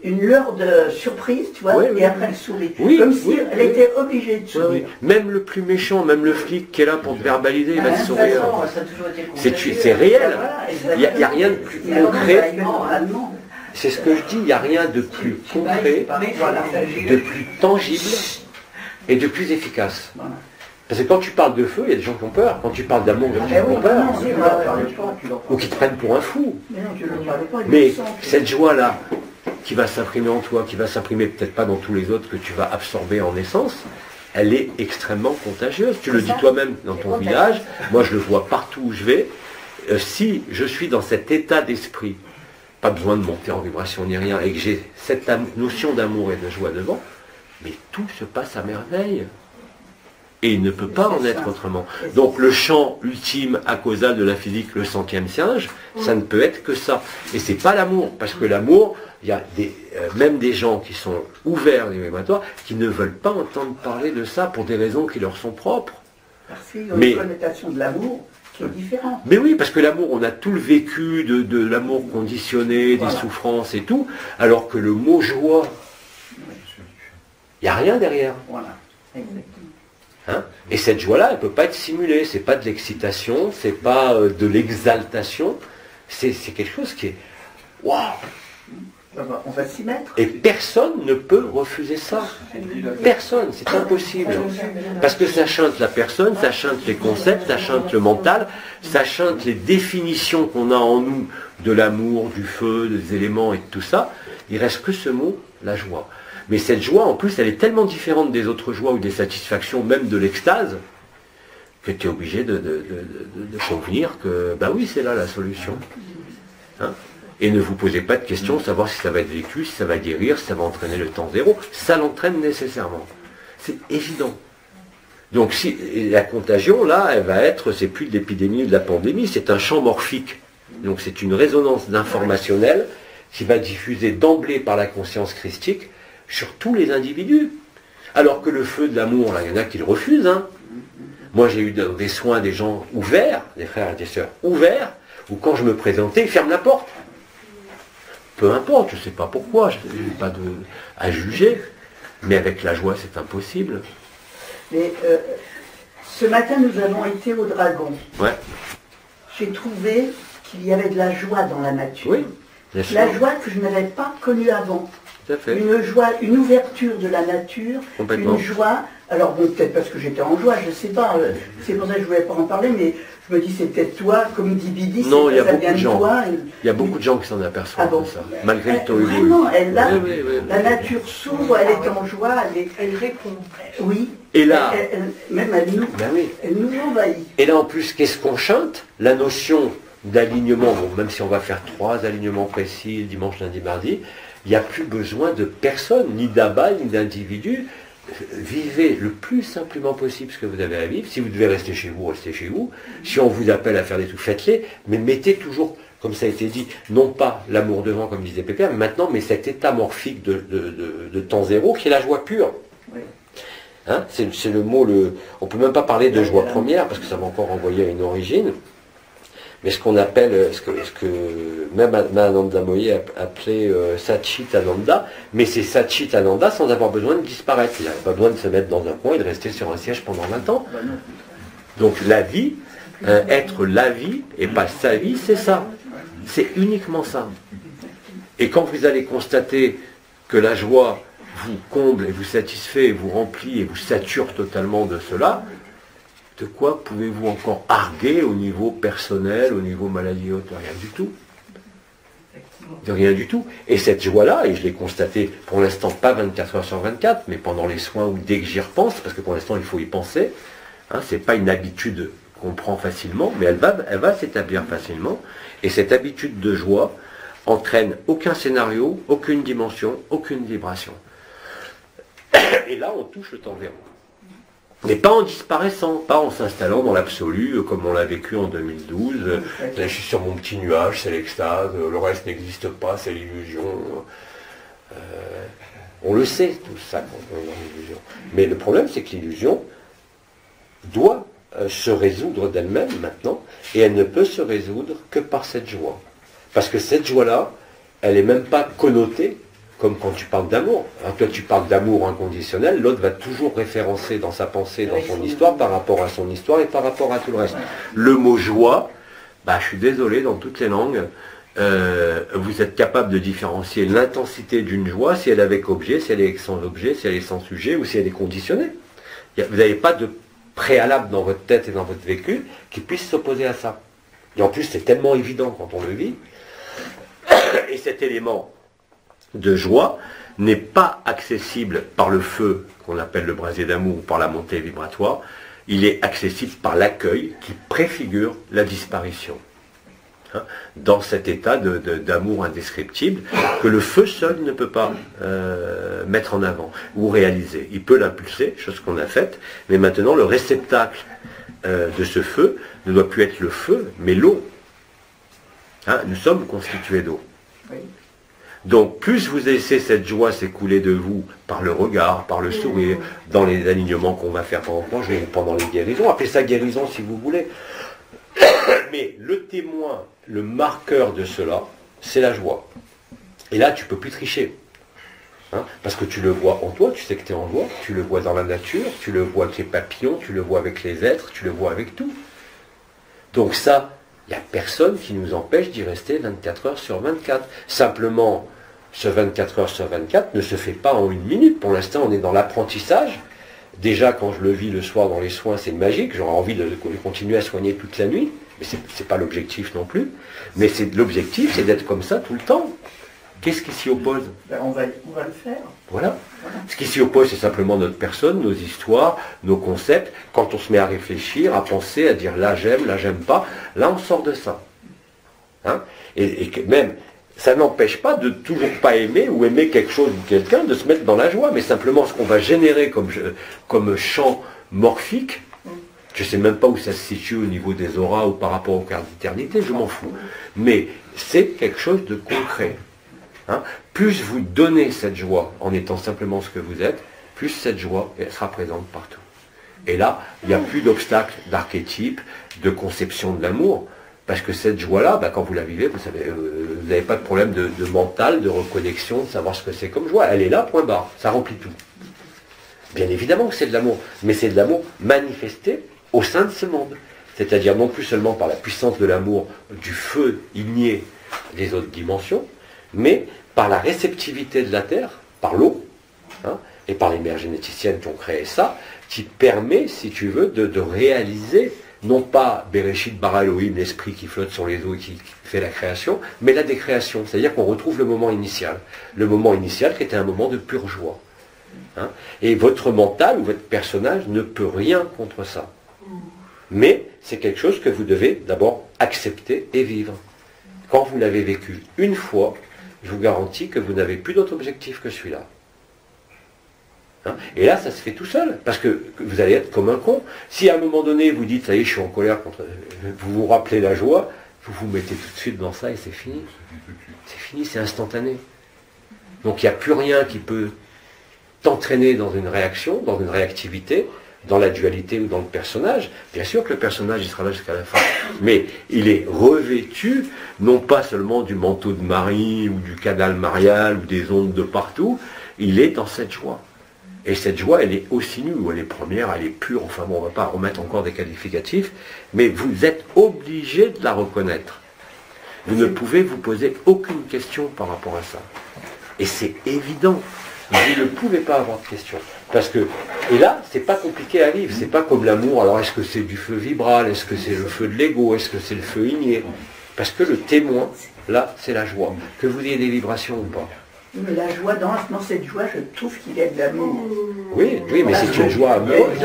Speaker 9: une lueur de surprise, tu vois, et après elle sourit. Comme si elle était obligée de sourire.
Speaker 1: Même le plus méchant, même le flic qui est là pour te verbaliser, il va te sourire. C'est réel. Il n'y a rien de plus concret. C'est ce que je dis, il n'y a rien de plus concret, de plus tangible et de plus efficace. Parce que quand tu parles de feu, il y a des gens qui ont peur. Quand tu parles d'amour, il y a des gens qui ont peur. Ou qui te prennent pour un fou. Mais cette joie-là, qui va s'imprimer en toi, qui va s'imprimer peut-être pas dans tous les autres que tu vas absorber en essence, elle est extrêmement contagieuse. Tu le dis toi-même dans ton village, moi je le vois partout où je vais. Si je suis dans cet état d'esprit, pas besoin de monter en vibration ni rien, et que j'ai cette notion d'amour et de joie devant, mais tout se passe à merveille. Et il ne peut pas en être autrement. Donc le champ ultime à causal de la physique, le 100e singe, ça ne peut être que ça. Et c'est pas l'amour, parce que l'amour, il y a même des gens qui sont ouverts aux élématoires, qui ne veulent pas entendre parler de ça pour des raisons qui leur sont propres.
Speaker 9: Parce qu'il y a une connotation de l'amour qui est différente.
Speaker 1: Mais oui, parce que l'amour, on a tout le vécu de l'amour conditionné, des souffrances et tout, alors que le mot joie, il n'y a rien derrière.
Speaker 9: Voilà, exactement.
Speaker 1: Hein? Et cette joie-là, elle ne peut pas être simulée. C'est pas de l'excitation, c'est pas de l'exaltation. C'est quelque chose qui est waouh.
Speaker 9: On va s'y mettre.
Speaker 1: Et personne ne peut refuser ça. Personne, c'est impossible. Parce que ça chante la personne, ça chante les concepts, ça chante le mental, ça chante les définitions qu'on a en nous de l'amour, du feu, des éléments et de tout ça. Il reste que ce mot, la joie. Mais cette joie, en plus, elle est tellement différente des autres joies ou des satisfactions, même de l'extase, que tu es obligé de convenir que, bah oui, c'est là la solution. Hein? Et ne vous posez pas de questions, savoir si ça va être vécu, si ça va guérir, si ça va entraîner le temps zéro. Ça l'entraîne nécessairement. C'est évident. Donc si la contagion, là, elle va être, c'est plus de l'épidémie ou de la pandémie, c'est un champ morphique. Donc c'est une résonance d'informationnel qui va diffuser d'emblée par la conscience christique sur tous les individus. Alors que le feu de l'amour, là, il y en a qui le refusent. Hein. Moi, j'ai eu des soins des gens ouverts, des frères et des sœurs ouverts, où quand je me présentais, ils ferment la porte. Peu importe, je ne sais pas pourquoi, je n'ai pas à juger, mais avec la joie, c'est impossible.
Speaker 9: Mais ce matin, nous avons été au Dragon.
Speaker 1: Ouais.
Speaker 9: J'ai trouvé qu'il y avait de la joie dans la nature.
Speaker 1: Oui, bien sûr.
Speaker 9: La joie que je n'avais pas connue avant.
Speaker 1: Tout à fait.
Speaker 9: Une joie, une ouverture de la nature,
Speaker 1: complètement.
Speaker 9: Une joie. Alors bon, peut-être parce que j'étais en joie, je ne sais pas. C'est pour ça que je ne voulais pas en parler, mais je me dis c'est peut-être toi, comme dit Bidi,
Speaker 1: non, il y a
Speaker 9: ça
Speaker 1: beaucoup
Speaker 9: vient
Speaker 1: de gens.
Speaker 9: Toi,
Speaker 1: il y a beaucoup de gens qui s'en aperçoivent
Speaker 9: bon.
Speaker 1: de ça, malgré le tohu.
Speaker 9: Vraiment,
Speaker 1: oui.
Speaker 9: La nature s'ouvre, elle est en joie,
Speaker 6: elle répond.
Speaker 9: Oui.
Speaker 1: Et là,
Speaker 9: même elle nous envahit.
Speaker 1: Et là en plus, qu'est-ce qu'on chante? La notion d'alignement, bon, même si on va faire 3 alignements précis, dimanche, lundi, mardi, il n'y a plus besoin de personne, ni d'abat, ni d'individu. Vivez le plus simplement possible ce que vous avez à vivre. Si vous devez rester chez vous, restez chez vous. Si on vous appelle à faire des trucs, faites-les. Mais mettez toujours, comme ça a été dit, non pas l'amour devant, comme disait Pépère, mais maintenant, mais cet état morphique de temps zéro qui est la joie pure.
Speaker 9: Oui.
Speaker 1: Hein, c'est le mot, on ne peut même pas parler de joie première, parce que ça va encore renvoyer à une origine. Mais ce qu'on appelle, ce que même Mahananda Moyi appelait Satchit Ananda, mais c'est Satchit Ananda sans avoir besoin de disparaître. Il n'a pas besoin de se mettre dans un coin et de rester sur un siège pendant 20 ans. Donc la vie, être la vie et pas sa vie, c'est ça. C'est uniquement ça. Et quand vous allez constater que la joie vous comble et vous satisfait, et vous remplit et vous sature totalement de cela, de quoi pouvez-vous encore arguer au niveau personnel, au niveau maladie haute? Rien du tout. De rien du tout. Et cette joie-là, et je l'ai constaté pour l'instant pas 24 heures sur 24, mais pendant les soins ou dès que j'y repense, parce que pour l'instant il faut y penser, hein, c'est pas une habitude qu'on prend facilement, mais elle va s'établir facilement. Et cette habitude de joie entraîne aucun scénario, aucune dimension, aucune vibration. Et là on touche le temps zéro. Mais pas en disparaissant, pas en s'installant dans l'absolu, comme on l'a vécu en 2012. Là, je suis sur mon petit nuage, c'est l'extase, le reste n'existe pas, c'est l'illusion. On le sait, tout ça, quand on est dans l'illusion. Mais le problème, c'est que l'illusion doit se résoudre d'elle-même maintenant, et elle ne peut se résoudre que par cette joie. Parce que cette joie-là, elle n'est même pas connotée, comme quand tu parles d'amour. Hein, toi, tu parles d'amour inconditionnel, l'autre va toujours référencer dans sa pensée, dans son histoire, par rapport à son histoire et par rapport à tout le reste. Le mot joie, bah, je suis désolé, dans toutes les langues, vous êtes capable de différencier l'intensité d'une joie, si elle est avec objet, si elle est sans objet, si elle est sans sujet, ou si elle est conditionnée. Vous n'avez pas de préalable dans votre tête et dans votre vécu qui puisse s'opposer à ça. Et en plus, c'est tellement évident quand on le vit. Et cet élément de joie n'est pas accessible par le feu qu'on appelle le brasier d'amour ou par la montée vibratoire. Il est accessible par l'accueil qui préfigure la disparition. Hein, dans cet état d'amour indescriptible que le feu seul ne peut pas mettre en avant ou réaliser. Il peut l'impulser, chose qu'on a faite, mais maintenant le réceptacle de ce feu ne doit plus être le feu, mais l'eau. Hein, nous sommes constitués d'eau. Oui. Donc plus vous laissez cette joie s'écouler de vous par le regard, par le sourire, dans les alignements qu'on va faire pendant les guérisons, appelez ça guérison si vous voulez, mais le témoin, le marqueur de cela, c'est la joie. Et là, tu ne peux plus tricher. Hein, parce que tu le vois en toi, tu sais que tu es en joie, tu le vois dans la nature, tu le vois avec les papillons, tu le vois avec les êtres, tu le vois avec tout. Donc ça, il n'y a personne qui nous empêche d'y rester 24 heures sur 24. Simplement, ce 24 heures sur 24 ne se fait pas en une minute. Pour l'instant, on est dans l'apprentissage. Déjà, quand je le vis le soir dans les soins, c'est magique. J'aurais envie de continuer à soigner toute la nuit. Mais ce n'est pas l'objectif non plus. Mais l'objectif, c'est d'être comme ça tout le temps. Qu'est-ce qui s'y oppose?
Speaker 9: On va le faire.
Speaker 1: Voilà. Ce qui s'y oppose, c'est simplement notre personne, nos histoires, nos concepts. Quand on se met à réfléchir, à penser, à dire là j'aime pas, là on sort de ça. Hein, et même, ça n'empêche pas de toujours pas aimer ou aimer quelque chose ou quelqu'un, de se mettre dans la joie. Mais simplement ce qu'on va générer comme champ morphique, je ne sais même pas où ça se situe au niveau des auras ou par rapport au quart d'éternité, je m'en fous. Mais c'est quelque chose de concret. Hein, plus vous donnez cette joie en étant simplement ce que vous êtes, plus cette joie elle sera présente partout. Et là, il n'y a plus d'obstacle d'archétype, de conception de l'amour, parce que cette joie-là, bah, quand vous la vivez, vous savez, vous n'avez pas de problème de mental, de reconnexion, de savoir ce que c'est comme joie. Elle est là, point barre, ça remplit tout. Bien évidemment que c'est de l'amour, mais c'est de l'amour manifesté au sein de ce monde. C'est-à-dire non plus seulement par la puissance de l'amour, du feu igné des autres dimensions, mais par la réceptivité de la Terre, par l'eau, hein, et par les mères généticiennes qui ont créé ça, qui permet, si tu veux, de réaliser, non pas Bereshit bara Elohim, l'esprit qui flotte sur les eaux et qui fait la création, mais la décréation, c'est-à-dire qu'on retrouve le moment initial qui était un moment de pure joie. Hein, et votre mental ou votre personnage ne peut rien contre ça. Mais c'est quelque chose que vous devez d'abord accepter et vivre. Quand vous l'avez vécu une fois, je vous garantis que vous n'avez plus d'autre objectif que celui-là. Hein, et là, ça se fait tout seul, parce que vous allez être comme un con. Si à un moment donné, vous dites, ça y est, je suis en colère contre... Vous vous rappelez la joie, vous vous mettez tout de suite dans ça et c'est fini. C'est fini, c'est instantané. Donc il n'y a plus rien qui peut t'entraîner dans une réaction, dans une réactivité, dans la dualité ou dans le personnage. Bien sûr que le personnage, il sera là jusqu'à la fin. Mais il est revêtu, non pas seulement du manteau de Marie, ou du canal marial, ou des ondes de partout, il est dans cette joie. Et cette joie, elle est aussi nue, ou elle est première, elle est pure, enfin bon, on ne va pas remettre encore des qualificatifs, mais vous êtes obligé de la reconnaître. Vous ne pouvez vous poser aucune question par rapport à ça. Et c'est évident. Vous ne pouvez pas avoir de questions. Parce que, et là, c'est pas compliqué à vivre, c'est pas comme l'amour, alors est-ce que c'est du feu vibral, est-ce que c'est le feu de l'ego, est-ce que c'est le feu igné? Parce que le témoin, là, c'est la joie. Que vous ayez des vibrations ou pas.
Speaker 9: Mais la joie, dans cette joie, je trouve qu'il y a de l'amour.
Speaker 1: Oui, mais c'est une joie amoureuse.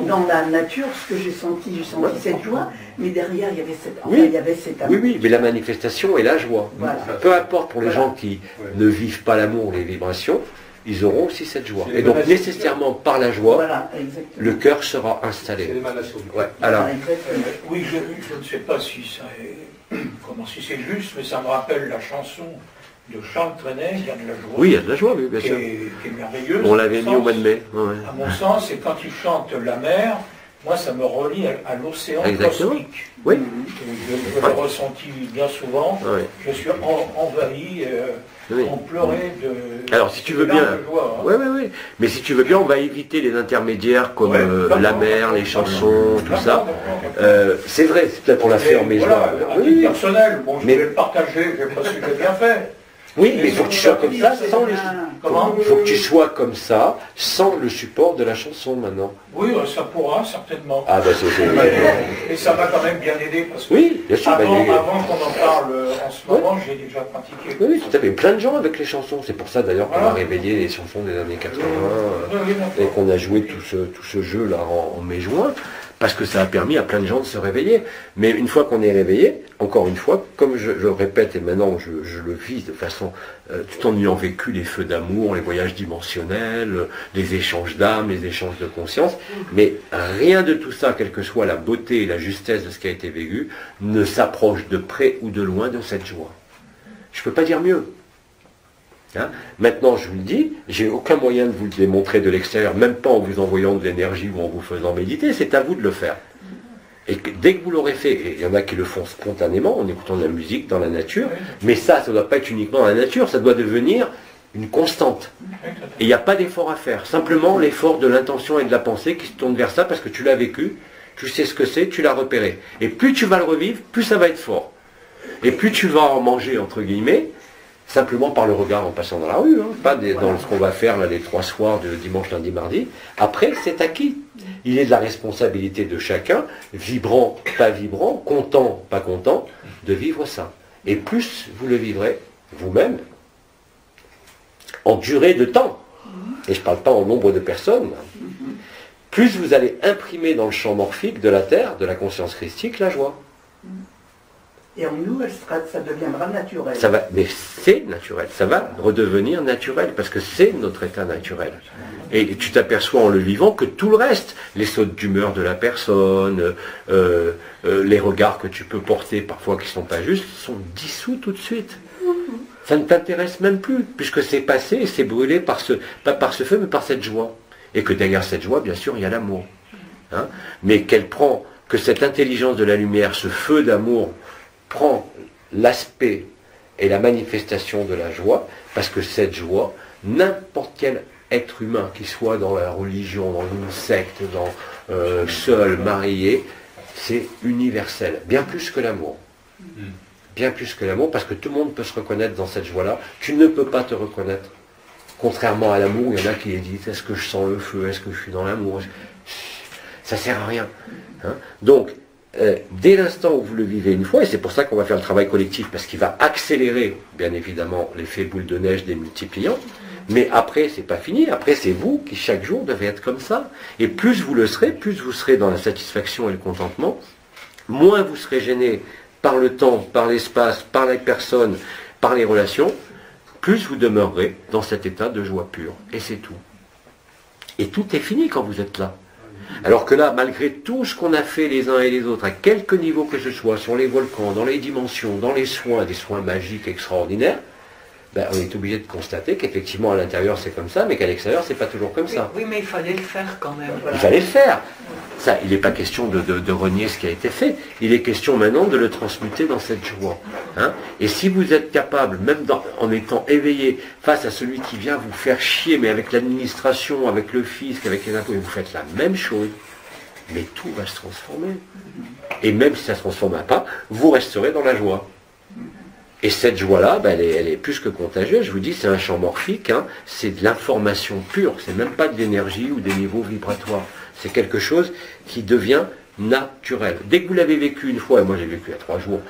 Speaker 9: Dans la nature, ce que j'ai senti cette joie, mais derrière, il y avait cet amour.
Speaker 1: Oui, mais la manifestation est la joie. Voilà. Peu importe pour les gens qui ne vivent pas l'amour, les vibrations, ils auront aussi cette joie. Et donc, nécessairement, par la joie, le cœur sera installé.
Speaker 10: Ouais, alors, oui, je ne sais pas si c'est juste, mais ça me rappelle la chanson
Speaker 11: de Charles-Trenet, il y a de la joie.
Speaker 1: Oui, il y a de la joie, oui, bien sûr.
Speaker 11: Qui est merveilleuse.
Speaker 1: On l'avait mis au mois de mai. Ouais.
Speaker 11: À mon sens, et quand tu chantes la mer, moi ça me relie à l'océan cosmique.
Speaker 1: Oui.
Speaker 11: Je l'ai ressenti bien souvent.
Speaker 1: Ouais.
Speaker 11: Je suis envahi, on pleurait de.
Speaker 1: Alors si tu veux bien.
Speaker 11: Joie, hein.
Speaker 1: Oui. Mais si tu veux bien, on va éviter les intermédiaires comme la mer, les chansons, tout ça. C'est vrai, c'est peut-être on l'a fait en mai
Speaker 11: voilà, à titre personnel, bon, je vais le partager, je ne sais pas si j'ai bien fait.
Speaker 1: Oui, mais il faut que tu sois comme ça sans le...
Speaker 11: Comment ?
Speaker 1: Il faut que tu sois comme ça sans le support de la chanson maintenant.
Speaker 11: Oui, ça pourra certainement.
Speaker 1: Ah bah c'est...
Speaker 11: Et ça m'a quand même bien aidé parce que
Speaker 1: oui, bien sûr,
Speaker 11: avant qu'on en parle en ce moment, j'ai déjà pratiqué.
Speaker 1: Oui, tout à fait. Plein de gens avec les chansons. C'est pour ça d'ailleurs qu'on a réveillé les chansons des années 80 et qu'on a joué tout ce jeu-là en mai-juin. Parce que ça a permis à plein de gens de se réveiller. Mais une fois qu'on est réveillé, encore une fois, comme je le répète, et maintenant je le vis de façon, tout en ayant vécu les feux d'amour, les voyages dimensionnels, les échanges d'âme, les échanges de conscience, mais rien de tout ça, quelle que soit la beauté et la justesse de ce qui a été vécu, ne s'approche de près ou de loin de cette joie. Je ne peux pas dire mieux. Hein? Maintenant, je vous le dis, j'ai aucun moyen de vous le démontrer de l'extérieur, même pas en vous envoyant de l'énergie ou en vous faisant méditer, c'est à vous de le faire. Et dès que vous l'aurez fait, et il y en a qui le font spontanément, en écoutant de la musique dans la nature, mais ça ne doit pas être uniquement dans la nature, ça doit devenir une constante. Et il n'y a pas d'effort à faire, simplement l'effort de l'intention et de la pensée qui se tourne vers ça parce que tu l'as vécu, tu sais ce que c'est, tu l'as repéré. Et plus tu vas le revivre, plus ça va être fort. Et plus tu vas en manger, entre guillemets, simplement par le regard en passant dans la rue, hein, pas dans ce qu'on va faire là, les 3 soirs de dimanche, lundi, mardi. Après, c'est acquis. Il est de la responsabilité de chacun, vibrant, pas vibrant, content, pas content, de vivre ça. Et plus vous le vivrez vous-même, en durée de temps, et je ne parle pas en nombre de personnes, plus vous allez imprimer dans le champ morphique de la Terre, de la conscience christique, la joie.
Speaker 9: Et en nous, ça deviendra naturel.
Speaker 1: Mais c'est naturel, ça va redevenir naturel, parce que c'est notre état naturel. Et tu t'aperçois en le vivant que tout le reste, les sautes d'humeur de la personne, les regards que tu peux porter parfois qui ne sont pas justes, sont dissous tout de suite. Ça ne t'intéresse même plus, puisque c'est passé et c'est brûlé pas par ce feu, mais par cette joie. Et que derrière cette joie, bien sûr, il y a l'amour. Hein, mais que cette intelligence de la lumière, ce feu d'amour, prend l'aspect et la manifestation de la joie, parce que cette joie, n'importe quel être humain, qui soit dans la religion, dans une secte, seul, marié, c'est universel, bien plus que l'amour. Bien plus que l'amour, parce que tout le monde peut se reconnaître dans cette joie-là. Tu ne peux pas te reconnaître. Contrairement à l'amour, il y en a qui disent, est-ce que je sens le feu, est-ce que je suis dans l'amour? Ça ne sert à rien. Hein? Donc, dès l'instant où vous le vivez une fois, et c'est pour ça qu'on va faire le travail collectif, parce qu'il va accélérer, bien évidemment, l'effet boule de neige des multipliants, mais après, c'est pas fini, après c'est vous qui chaque jour devez être comme ça, et plus vous le serez, plus vous serez dans la satisfaction et le contentement, moins vous serez gêné par le temps, par l'espace, par les personnes, par les relations, plus vous demeurerez dans cet état de joie pure, et c'est tout. Et tout est fini quand vous êtes là. Alors que là, malgré tout ce qu'on a fait les uns et les autres, à quelque niveau que ce soit, sur les volcans, dans les dimensions, dans les soins, des soins magiques extraordinaires, on est obligé de constater qu'effectivement à l'intérieur c'est comme ça, mais qu'à l'extérieur c'est pas toujours comme ça.
Speaker 9: Oui, mais il fallait le faire quand même.
Speaker 1: Voilà. Il fallait le faire. Ça, il n'est pas question de renier ce qui a été fait. Il est question maintenant de le transmuter dans cette joie. Hein. Et si vous êtes capable, même en étant éveillé face à celui qui vient vous faire chier, mais avec l'administration, avec le fisc, avec les impôts, vous faites la même chose, mais tout va se transformer. Et même si ça ne se transformera pas, vous resterez dans la joie. Et cette joie-là, elle est plus que contagieuse. Je vous dis, c'est un champ morphique, hein, c'est de l'information pure, c'est même pas de l'énergie ou des niveaux vibratoires. C'est quelque chose qui devient naturel. Dès que vous l'avez vécu une fois, et moi j'ai vécu il y a 3 jours,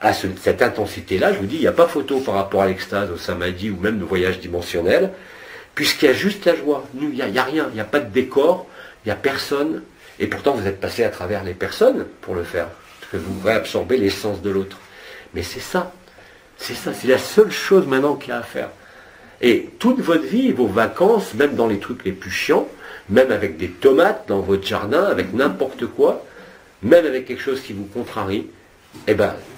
Speaker 1: à cette intensité-là, je vous dis, il n'y a pas photo par rapport à l'extase, au samadhi ou même le voyage dimensionnel, puisqu'il y a juste la joie. Nous, il n'y a rien, il n'y a pas de décor, il n'y a personne, et pourtant vous êtes passé à travers les personnes pour le faire, parce que vous réabsorbez l'essence de l'autre. Mais c'est ça. C'est ça, c'est la seule chose maintenant qu'il y a à faire. Et toute votre vie, vos vacances, même dans les trucs les plus chiants, même avec des tomates dans votre jardin, avec n'importe quoi, même avec quelque chose qui vous contrarie,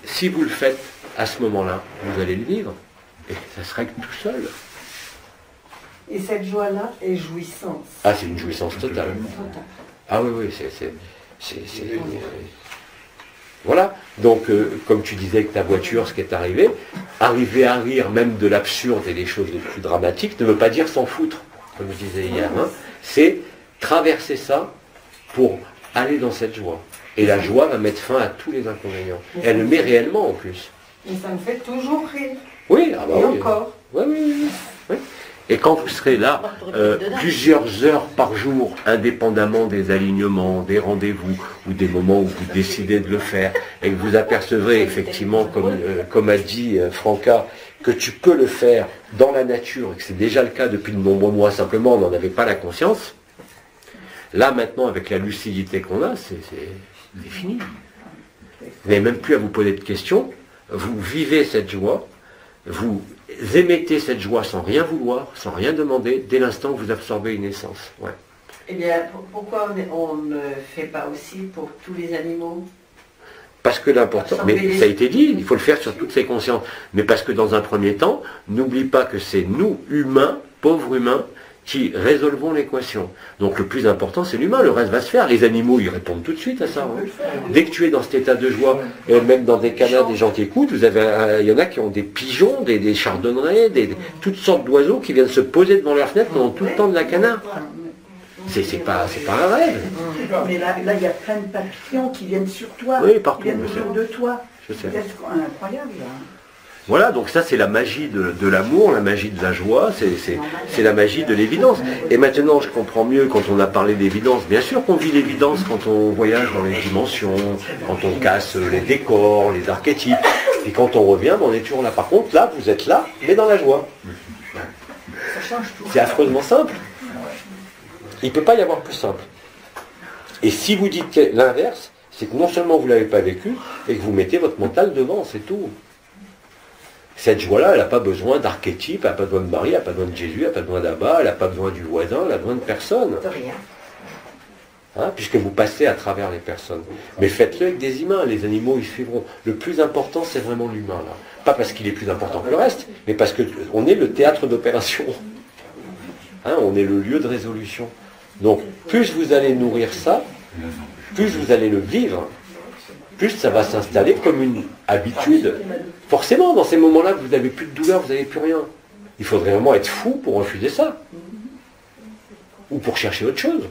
Speaker 1: si vous le faites à ce moment-là, vous allez le vivre. et ça se règle tout seul.
Speaker 3: Et cette joie-là est jouissance.
Speaker 1: Ah, c'est une jouissance totale. Ah oui, voilà. Donc, comme tu disais que ta voiture, ce qui est arrivé, arriver à rire même de l'absurde et des choses les plus dramatiques ne veut pas dire s'en foutre, comme je disais hier. Hein. C'est traverser ça pour aller dans cette joie. Et la joie va mettre fin à tous les inconvénients. Et elle le met réellement en plus.
Speaker 3: Et ça me fait toujours rire.
Speaker 1: Oui, ah bah
Speaker 3: et
Speaker 1: oui.
Speaker 3: encore.
Speaker 1: Oui. Et quand vous serez là, plusieurs heures par jour, indépendamment des alignements, des rendez-vous, ou des moments où vous décidez de le faire, et que vous apercevrez effectivement, comme a dit Franca, que tu peux le faire dans la nature, et que c'est déjà le cas depuis de nombreux mois, simplement on n'en avait pas la conscience, là maintenant, avec la lucidité qu'on a, c'est fini. Vous n'avez même plus à vous poser de questions, vous vivez cette joie, vous émettez cette joie sans rien vouloir, sans rien demander, dès l'instant où vous absorbez une essence. Ouais.
Speaker 3: Eh bien, pourquoi on ne fait pas aussi pour tous les animaux?
Speaker 1: Parce que l'important, mais ça a été dit, il faut le faire sur toutes ces consciences. Mais parce que dans un premier temps, n'oublie pas que c'est nous, humains, pauvres humains, qui résolvons l'équation. Donc le plus important, c'est l'humain, le reste va se faire. Les animaux, ils répondent tout de suite à ça. Hein. Dès que tu es dans cet état de joie, et même dans des canards, des gens qui écoutent, il y en a qui ont des pigeons, des chardonnerets, toutes sortes d'oiseaux qui viennent se poser devant leur fenêtre pendant tout le temps de la canard. C'est pas un rêve.
Speaker 9: Mais là, il y a plein de papillons qui viennent sur toi,
Speaker 1: partout,
Speaker 9: qui viennent autour de toi.
Speaker 1: Je sais.
Speaker 9: C'est incroyable. Là.
Speaker 1: Voilà, donc ça c'est la magie de l'amour, la magie de la joie, c'est la magie de l'évidence. Et maintenant je comprends mieux quand on a parlé d'évidence. Bien sûr qu'on vit l'évidence quand on voyage dans les dimensions, quand on casse les décors, les archétypes. Et quand on revient, on est toujours là. Par contre, là, vous êtes là, mais dans la joie. C'est affreusement simple. Il ne peut pas y avoir plus simple. Et si vous dites l'inverse, c'est que non seulement vous ne l'avez pas vécu, et que vous mettez votre mental devant, c'est tout. Cette joie-là, elle n'a pas besoin d'archétype, elle n'a pas besoin de Marie, elle n'a pas besoin de Jésus, elle n'a pas besoin d'Abba, elle n'a pas besoin du voisin, elle n'a besoin de personne.
Speaker 6: De rien.
Speaker 1: Hein, puisque vous passez à travers les personnes. Mais faites-le avec des humains, les animaux ils suivront. Le plus important, c'est vraiment l'humain, là. Pas parce qu'il est plus important que le reste, mais parce qu'on est le théâtre d'opération. Hein, on est le lieu de résolution. Donc, plus vous allez nourrir ça, plus vous allez le vivre, plus ça va s'installer comme une habitude. Forcément, dans ces moments-là, vous n'avez plus de douleur, vous n'avez plus rien. Il faudrait vraiment être fou pour refuser ça. Ou pour chercher autre chose.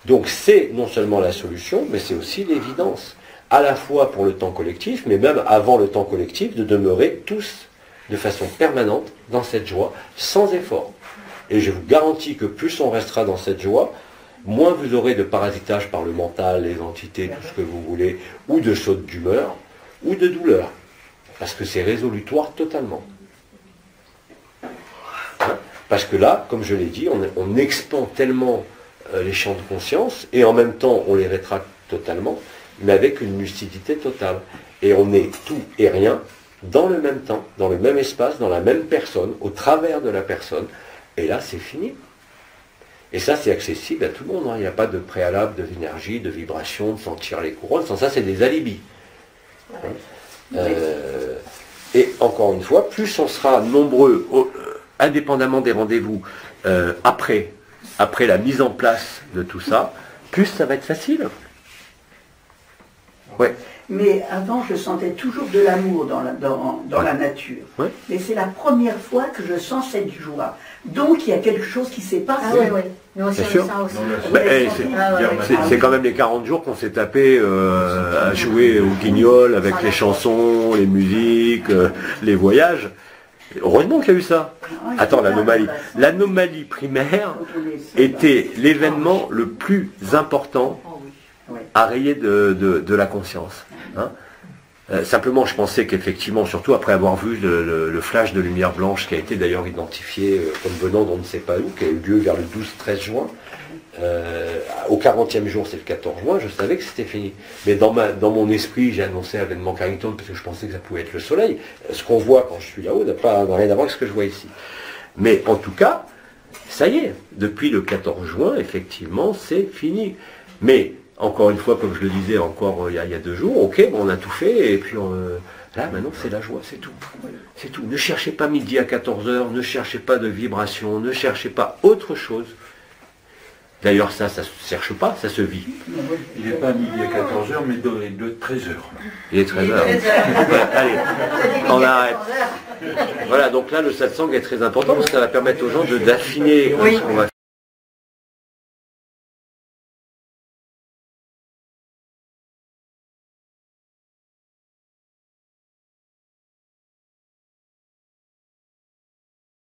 Speaker 1: Donc c'est non seulement la solution, mais c'est aussi l'évidence. À la fois pour le temps collectif, mais même avant le temps collectif, de demeurer tous de façon permanente dans cette joie, sans effort. Et je vous garantis que plus on restera dans cette joie, moins vous aurez de parasitage par le mental, les entités, tout ce que vous voulez, ou de sautes d'humeur, ou de douleur. Parce que c'est résolutoire totalement. Parce que là, comme je l'ai dit, on expand tellement les champs de conscience, et en même temps on les rétracte totalement, mais avec une lucidité totale. Et on est tout et rien dans le même temps, dans le même espace, dans la même personne, au travers de la personne. Et là, c'est fini. Et ça, c'est accessible à tout le monde. Hein. Il n'y a pas de préalable, de l'énergie, de vibration, de sentir les couronnes. Sans ça, c'est des alibis. Et encore une fois, plus on sera nombreux, indépendamment des rendez-vous, après la mise en place de tout ça, plus ça va être facile. Ouais.
Speaker 9: Mais avant, je sentais toujours de l'amour dans la nature. Ouais. Mais c'est la première fois que je sens cette joie. Donc, il y a quelque chose qui s'est passé.
Speaker 6: Ah oui, oui. Nous aussi,
Speaker 1: c'est sûr.
Speaker 6: Ça aussi.
Speaker 1: C'est quand même les 40 jours qu'on s'est tapé à jouer au guignol avec les chansons, les musiques, les voyages. Heureusement qu'il y a eu ça. Attends, l'anomalie primaire était l'événement le plus important à rayer de la conscience. Hein. Simplement, je pensais qu'effectivement, surtout après avoir vu le flash de lumière blanche qui a été d'ailleurs identifié comme venant d'on ne sait pas où, qui a eu lieu vers le 12-13 juin, au 40e jour, c'est le 14 juin, je savais que c'était fini. Mais dans mon esprit, j'ai annoncé l'avènement Carrington parce que je pensais que ça pouvait être le soleil. Ce qu'on voit quand je suis là-haut n'a rien à voir avec ce que je vois ici. Mais en tout cas, ça y est, depuis le 14 juin, effectivement, c'est fini. Mais encore une fois, comme je le disais encore il y a 2 jours, ok, bon, on a tout fait, et puis Là, maintenant, c'est la joie, c'est tout. C'est tout. Ne cherchez pas midi à 14h, ne cherchez pas de vibration, ne cherchez pas autre chose. D'ailleurs, ça ne se cherche pas, ça se vit.
Speaker 7: Il n'est pas midi à 14h, mais de 13h.
Speaker 1: Il est 13h. Ouais, allez, on arrête. Voilà, donc là, le satsang est très important, parce que ça va permettre aux gens d'affiner ce qu'on va faire.